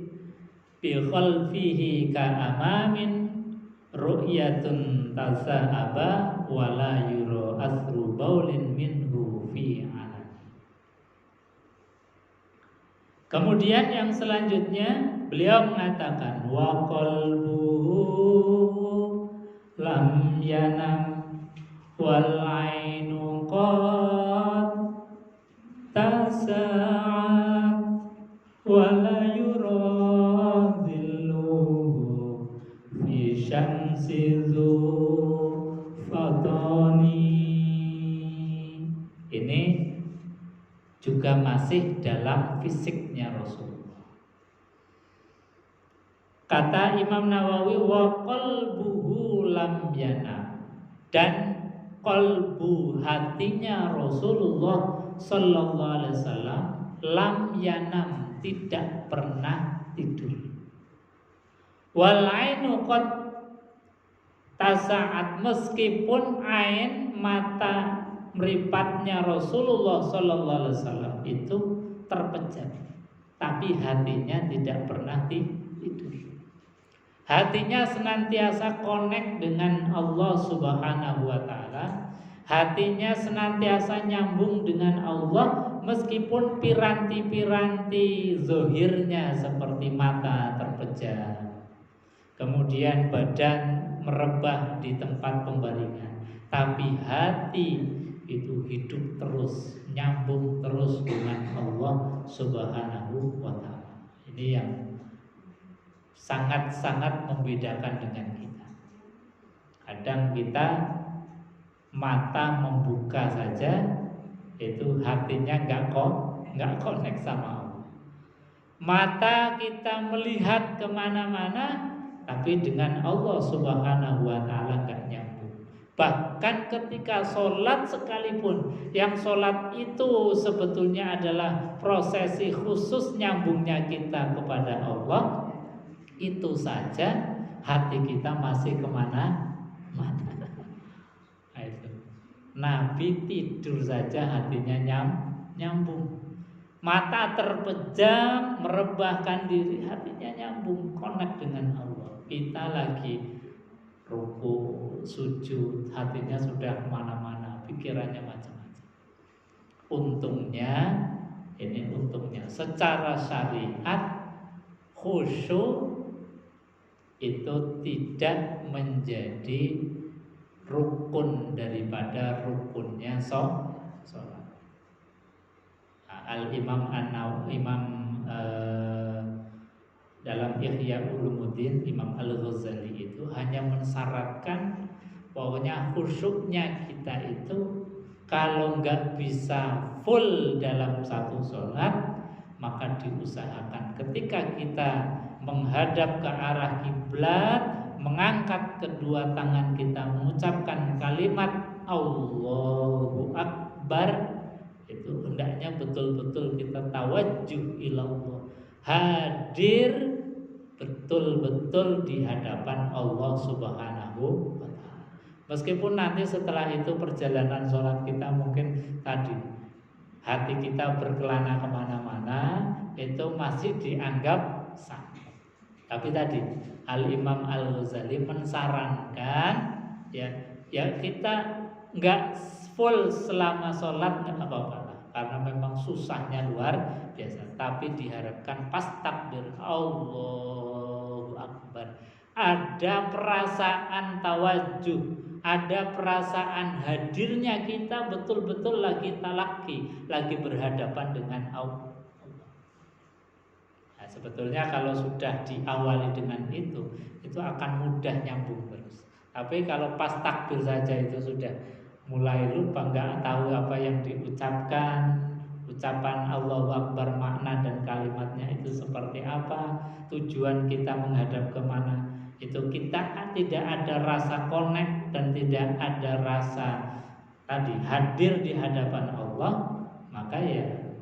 bi khalfihi ka'amamin ru'yatun tasa'aba wala yura asru baulin minhu fi alam. Kemudian yang selanjutnya beliau mengatakan wa qalbuhu lam yanam wal ainu qad tasa'at wala yuradilluhu fi syamsi dhu fatani. Ini juga masih dalam fisiknya Rasulullah. Kata Imam Nawawi wa qalbuhu lam yanam, dan qalbu hatinya Rasulullah sallallahu alaihi wasallam lam yanam, tidak pernah tidur. Wal ainu qad tasa'at, meskipun ain mata meripatnya Rasulullah sallallahu alaihi wasallam itu terpejam, tapi hatinya tidak pernah tidur. Hatinya senantiasa connect dengan Allah Subhanahu wa taala. Hatinya senantiasa nyambung dengan Allah, meskipun piranti-piranti zahirnya seperti mata terpejam, kemudian badan merebah di tempat pembaringan, tapi hati itu hidup terus, nyambung terus dengan Allah Subhanahu wa taala. Ini yang sangat-sangat membedakan dengan kita. Kadang kita mata membuka saja itu hatinya nggak connect sama Allah. Mata kita melihat kemana-mana, tapi dengan Allah Subhanahu wa taala nggak nyambung. Bahkan ketika sholat sekalipun, yang sholat itu sebetulnya adalah prosesi khusus nyambungnya kita kepada Allah, itu saja hati kita masih kemana-mana. Nabi tidur saja hatinya nyambung. Mata terpejam, merebahkan diri, hatinya nyambung, connect dengan Allah. Kita lagi ruku, sujud, hatinya sudah kemana-mana, pikirannya macam-macam. Untungnya secara syariat khusyuk itu tidak menjadi rukun daripada rukunnya sholat. Al-Imam dalam Ihya Ulumuddin, Imam Al-Ghazali itu hanya mensyaratkan pokoknya khusyuknya kita itu kalau nggak bisa full dalam satu sholat, maka diusahakan ketika kita menghadap ke arah kiblat, mengangkat kedua tangan kita, mengucapkan kalimat Allahu Akbar, itu hendaknya betul-betul kita tawajjuh ilallah, hadir betul-betul di hadapan Allah Subhanahu wa ta'ala. Meskipun nanti setelah itu perjalanan sholat kita mungkin tadi hati kita berkelana kemana-mana, itu masih dianggap sah. Tapi tadi Al-Imam Al-Ghazali mensarankan ya kita nggak full selama sholat nggak apa-apa lah, karena memang susahnya luar biasa. Tapi diharapkan pas takbir Allahu Akbar ada perasaan tawajuh, ada perasaan hadirnya kita betul-betul lagi talaki, lagi berhadapan dengan Allah. Nah, sebetulnya kalau sudah diawali dengan itu akan mudah nyambung terus. Tapi kalau pas takbir saja itu sudah mulai lupa, nggak tahu apa yang diucapkan, ucapan Allahu Akbar makna dan kalimatnya itu seperti apa, tujuan kita menghadap kemana, itu kita tidak ada rasa connect dan tidak ada rasa tadi hadir di hadapan Allah, maka ya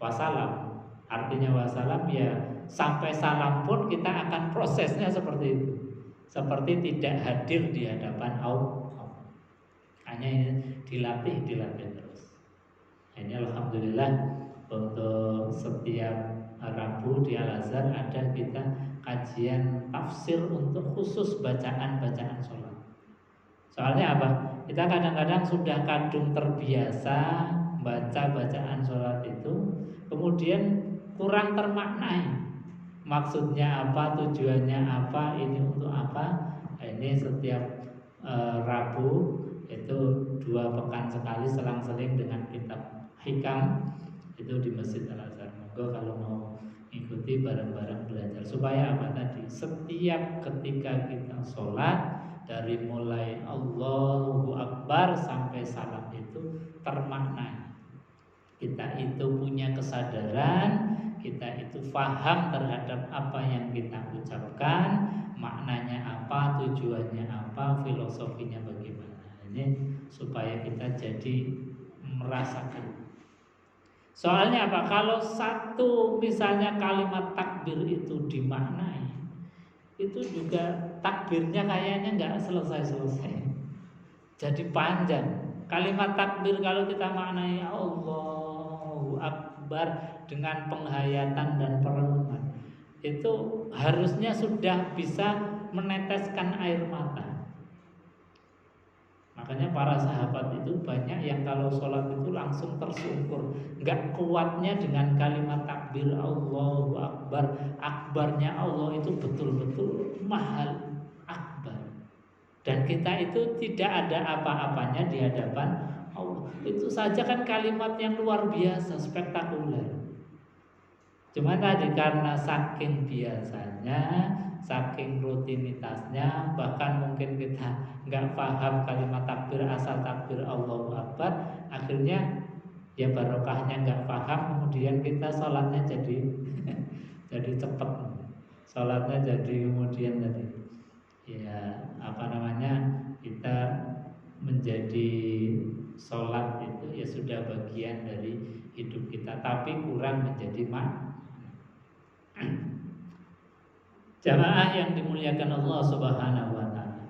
wassalam. Artinya wassalam ya sampai salam pun kita akan prosesnya seperti itu, seperti tidak hadir di hadapan Allah. Hanya ini dilatih terus. Ini alhamdulillah untuk setiap Rabu di Al-Azhar ada kita kajian tafsir untuk khusus bacaan-bacaan sholat. Soalnya apa? Kita kadang-kadang sudah kadung terbiasa baca bacaan sholat itu, kemudian kurang termaknai. Maksudnya apa? Tujuannya apa? Ini untuk apa? Ini setiap Rabu itu 2 pekan sekali selang-seling dengan kitab Hikam itu di Masjid Al-Azhar. Moga kalau mau ikuti bareng-bareng belajar supaya apa tadi? Setiap ketika kita sholat dari mulai Allahu Akbar sampai salam itu termaknai. Kita itu punya kesadaran, kita itu faham terhadap apa yang kita ucapkan, maknanya apa, tujuannya apa, filosofinya bagaimana. Ini supaya kita jadi merasakan. Soalnya apa? Kalau satu misalnya kalimat takbir itu dimaknai, itu juga takbirnya kayaknya nggak selesai-selesai. Jadi panjang. Kalimat takbir kalau kita maknai Allahu Akbar dengan penghayatan dan perenungan, itu harusnya sudah bisa meneteskan air mata. Makanya para sahabat itu banyak yang kalau sholat itu langsung tersungkur. Gak kuatnya dengan kalimat takbir Allahu Akbar. Akbarnya Allah itu betul-betul mahal, akbar. Dan kita itu tidak ada apa-apanya di hadapan Allah. Itu saja kan kalimat yang luar biasa, spektakuler. Cuma tadi karena saking biasanya, saking rutinitasnya, bahkan mungkin kita nggak paham kalimat takbir, asal takbir Allahu Akbar, akhirnya ya barokahnya nggak paham, kemudian kita sholatnya jadi jadi cepat, sholatnya jadi kemudian tadi ya kita menjadi sholat itu ya sudah bagian dari hidup kita, tapi kurang menjadi jamaah yang dimuliakan Allah Subhanahu wa taala.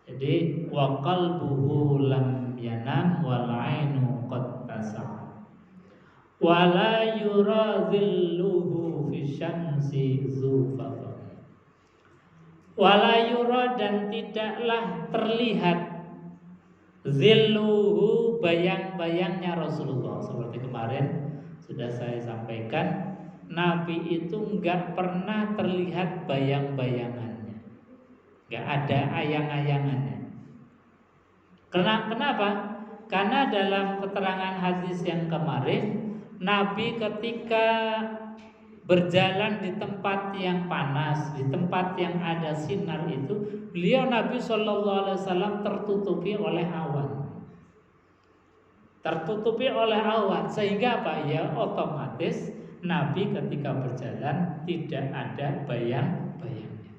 Jadi wa qalbuhu lam yanam wal ainu qad tasa'a wa la yura dhilluhu fi syamsi zufafa. Wa la yura, dan tidaklah terlihat zilluhu, bayang-bayangnya Rasulullah. Seperti kemarin sudah saya sampaikan, Nabi itu nggak pernah terlihat bayang-bayangannya, nggak ada ayang-ayangannya. Kenapa? Karena dalam keterangan hadis yang kemarin, Nabi ketika berjalan di tempat yang panas, di tempat yang ada sinar itu, beliau Nabi Shallallahu Alaihi Wasallam tertutupi oleh awan. Tertutupi oleh awan, sehingga apa ya, otomatis Nabi ketika berjalan tidak ada bayang-bayangnya.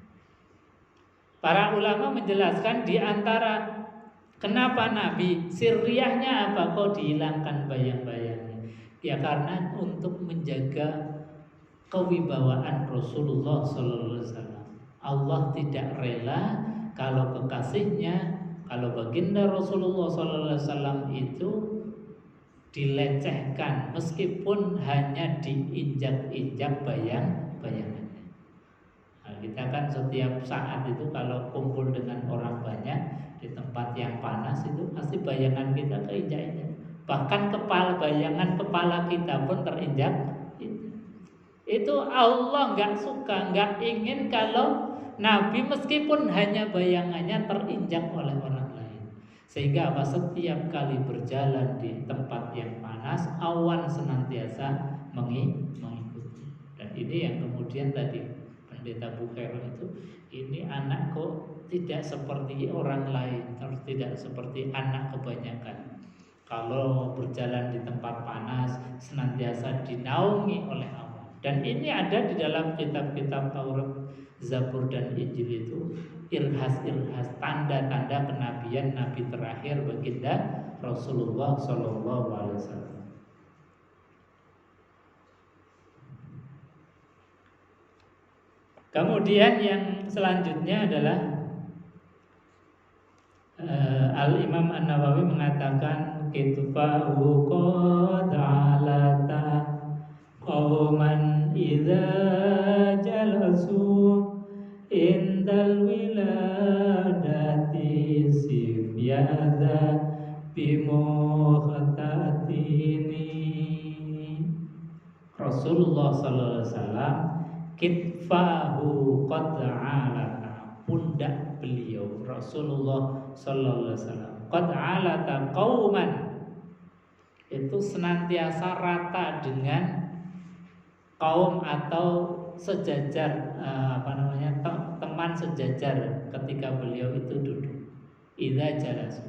Para ulama menjelaskan di antara kenapa Nabi sirriyahnya apa kok dihilangkan bayang-bayangnya? Ya karena untuk menjaga kewibawaan Rasulullah Sallallahu Alaihi Wasallam. Allah tidak rela kalau kekasihnya, kalau baginda Rasulullah Sallallahu Alaihi Wasallam itu dilecehkan meskipun hanya diinjak-injak bayang-bayangannya. Nah, kita kan setiap saat itu kalau kumpul dengan orang banyak di tempat yang panas itu pasti bayangan kita keinjak-injak. Bahkan bayangan kepala kita pun terinjak. Itu Allah nggak suka, nggak ingin kalau Nabi meskipun hanya bayangannya terinjak oleh orang lain. Sehingga apa, setiap kali berjalan di tempat yang panas, awan senantiasa mengikuti. Dan ini yang kemudian tadi Pendeta Bukhairul itu, ini anak kok tidak seperti orang lain, tidak seperti anak kebanyakan. Kalau berjalan di tempat panas senantiasa dinaungi oleh awan. Dan ini ada di dalam kitab-kitab Taurat, Zabur dan Injil itu, irhas-irhas, tanda-tanda kenabian Nabi terakhir baginda Rasulullah Sallallahu Alaihi Wasallam. Kemudian yang selanjutnya adalah Al-Imam An-Nawawi mengatakan kitfahu qad alata qauman idza jalasu indal wiladati sifyada bimuhtatini. Rasulullah sallallahu alaihi wasallam kitfahu qad alata, pundak beliau Rasulullah sallallahu alaihi wasallam qad alata qauman, itu senantiasa rata dengan kaum atau sejajar, teman sejajar ketika beliau itu duduk. Idza jalasu.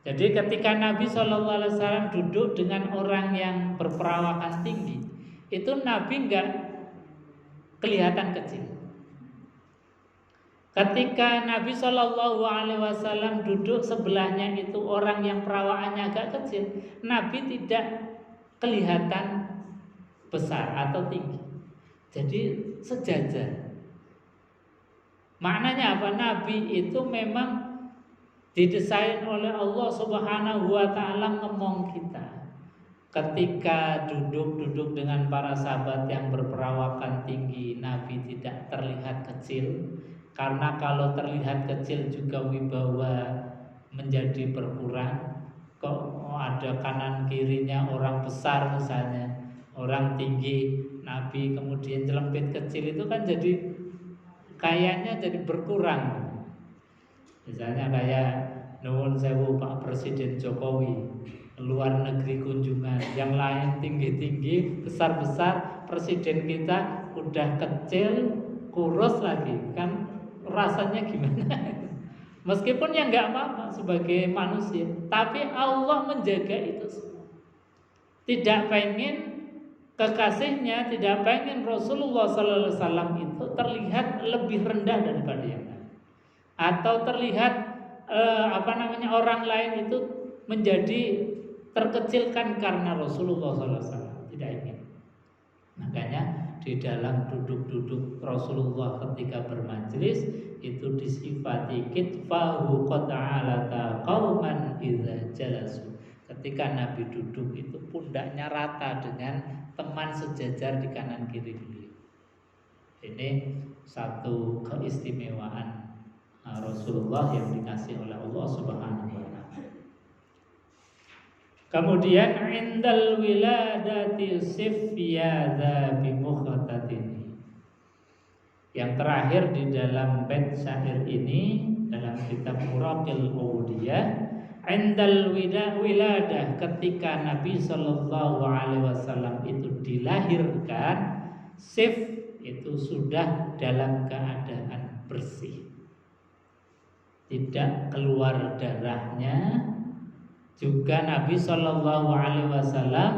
Jadi ketika Nabi Shallallahu Alaihi Wasallam duduk dengan orang yang berperawakan tinggi, itu Nabi enggak kelihatan kecil. Ketika Nabi Shallallahu Alaihi Wasallam duduk sebelahnya itu orang yang perawakannya agak kecil, Nabi tidak kelihatan besar atau tinggi. Jadi sejajar. Maknanya apa? Nabi itu memang didesain oleh Allah Subhanahu wa taala ngemong kita. Ketika duduk dengan para sahabat yang berperawakan tinggi, Nabi tidak terlihat kecil. Karena kalau terlihat kecil juga wibawa menjadi berkurang. Kok ada kanan kirinya orang besar misalnya, orang tinggi, Nabi kemudian celempit kecil, itu kan jadi kayaknya jadi berkurang. Misalnya kayak nuwun sewu Pak Presiden Jokowi luar negeri kunjungan, yang lain tinggi-tinggi, besar-besar, presiden kita udah kecil, kurus lagi, kan rasanya gimana? Meskipun ya nggak apa-apa sebagai manusia, tapi Allah menjaga itu semua. Tidak pengen kekasihnya, tidak pengen Rasulullah Sallallahu Alaihi Wasallam itu terlihat lebih rendah daripada yang lain, atau terlihat orang lain itu menjadi terkecilkan karena Rasulullah Sallallahu Alaihi Wasallam. Tidak ingin. Makanya di dalam duduk-duduk Rasulullah ketika bermajelis itu disifati kitfahu qad alata qauman idza jalasu. Ketika Nabi duduk itu pundaknya rata dengan teman sejajar di kanan kiri beliau. Ini satu keistimewaan Rasulullah yang dikasih oleh Allah Subhanahu wa taala. Kemudian indal wiladati sifyadha bimukhatatin. Yang terakhir di dalam bait syair ini dalam kitab Muraqil Audiyah, indal wiladah, ketika Nabi Shallallahu Alaihi Wasallam itu dilahirkan, sif itu sudah dalam keadaan bersih, tidak keluar darahnya. Juga Nabi Shallallahu Alaihi Wasallam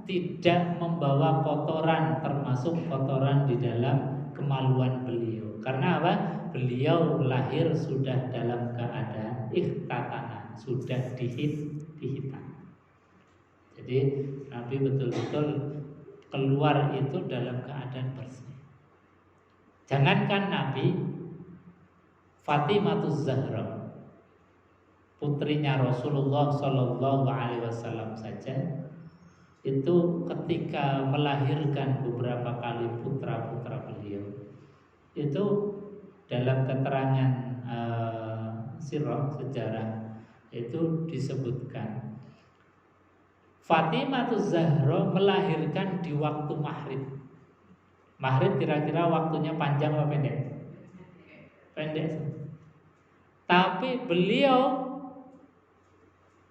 tidak membawa kotoran, termasuk kotoran di dalam kemaluan beliau. Karena apa? Beliau lahir sudah dalam keadaan ikhtatana, sudah dihitan. Jadi Nabi betul-betul keluar itu dalam keadaan bersih. Jangankan Nabi, Fatimatuz Zahra, putrinya Rasulullah Shallallahu Alaihi Wasallam saja, itu ketika melahirkan beberapa kali putra-putra beliau, itu dalam keterangan sirah sejarah itu disebutkan Fatimatuz Zahra melahirkan di waktu maghrib. Maghrib kira-kira waktunya panjang apa pendek? Pendek. Tapi beliau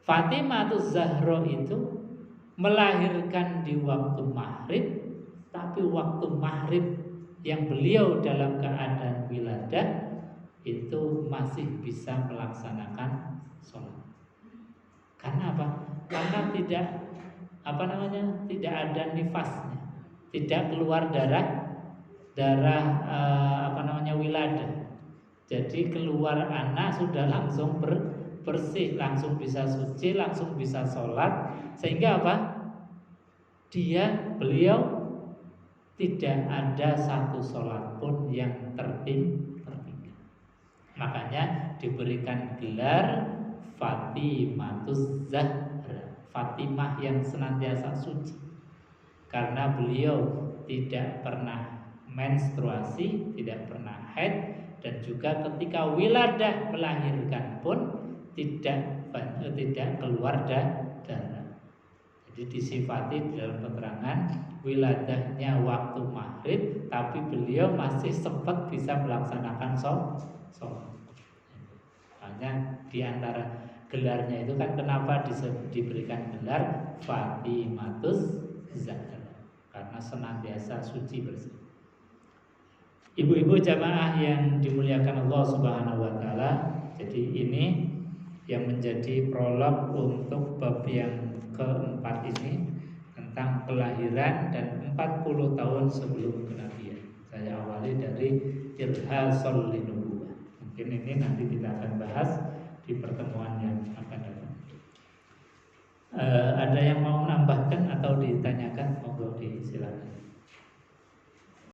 Fatimatuz Zahra itu melahirkan di waktu maghrib, tapi waktu maghrib yang beliau dalam keadaan wiladah itu masih bisa melaksanakan sholat. Karena apa? Karena tidak ada nifasnya, tidak keluar darah wiladah. Jadi keluar anak sudah langsung bersih, langsung bisa suci, langsung bisa sholat. Sehingga apa? Beliau tidak ada satu sholat pun yang tertinggal. Makanya diberikan gelar Fatimatuz Zahra, Fatimah yang senantiasa suci. Karena beliau tidak pernah menstruasi, tidak pernah haid, dan juga ketika wiladah melahirkan pun tidak keluar darah. Jadi disifati dalam keterangan wiladahnya waktu maghrib, tapi beliau masih sempat bisa melaksanakan sholat. Makanya diantara gelarnya itu kan kenapa diberikan gelar Fatimatuz Zahra, karena senantiasa suci bersih. Ibu-ibu jamaah yang dimuliakan Allah Subhanahu wa taala, jadi ini yang menjadi prolog untuk bab yang keempat ini tentang kelahiran dan 40 tahun sebelum kenabian. Saya awali dari Irhasul Linubuwah. Mungkin ini nanti kita akan bahas di pertemuan yang akan datang. Ada yang mau menambahkan atau ditanyakan? Monggo disilakan.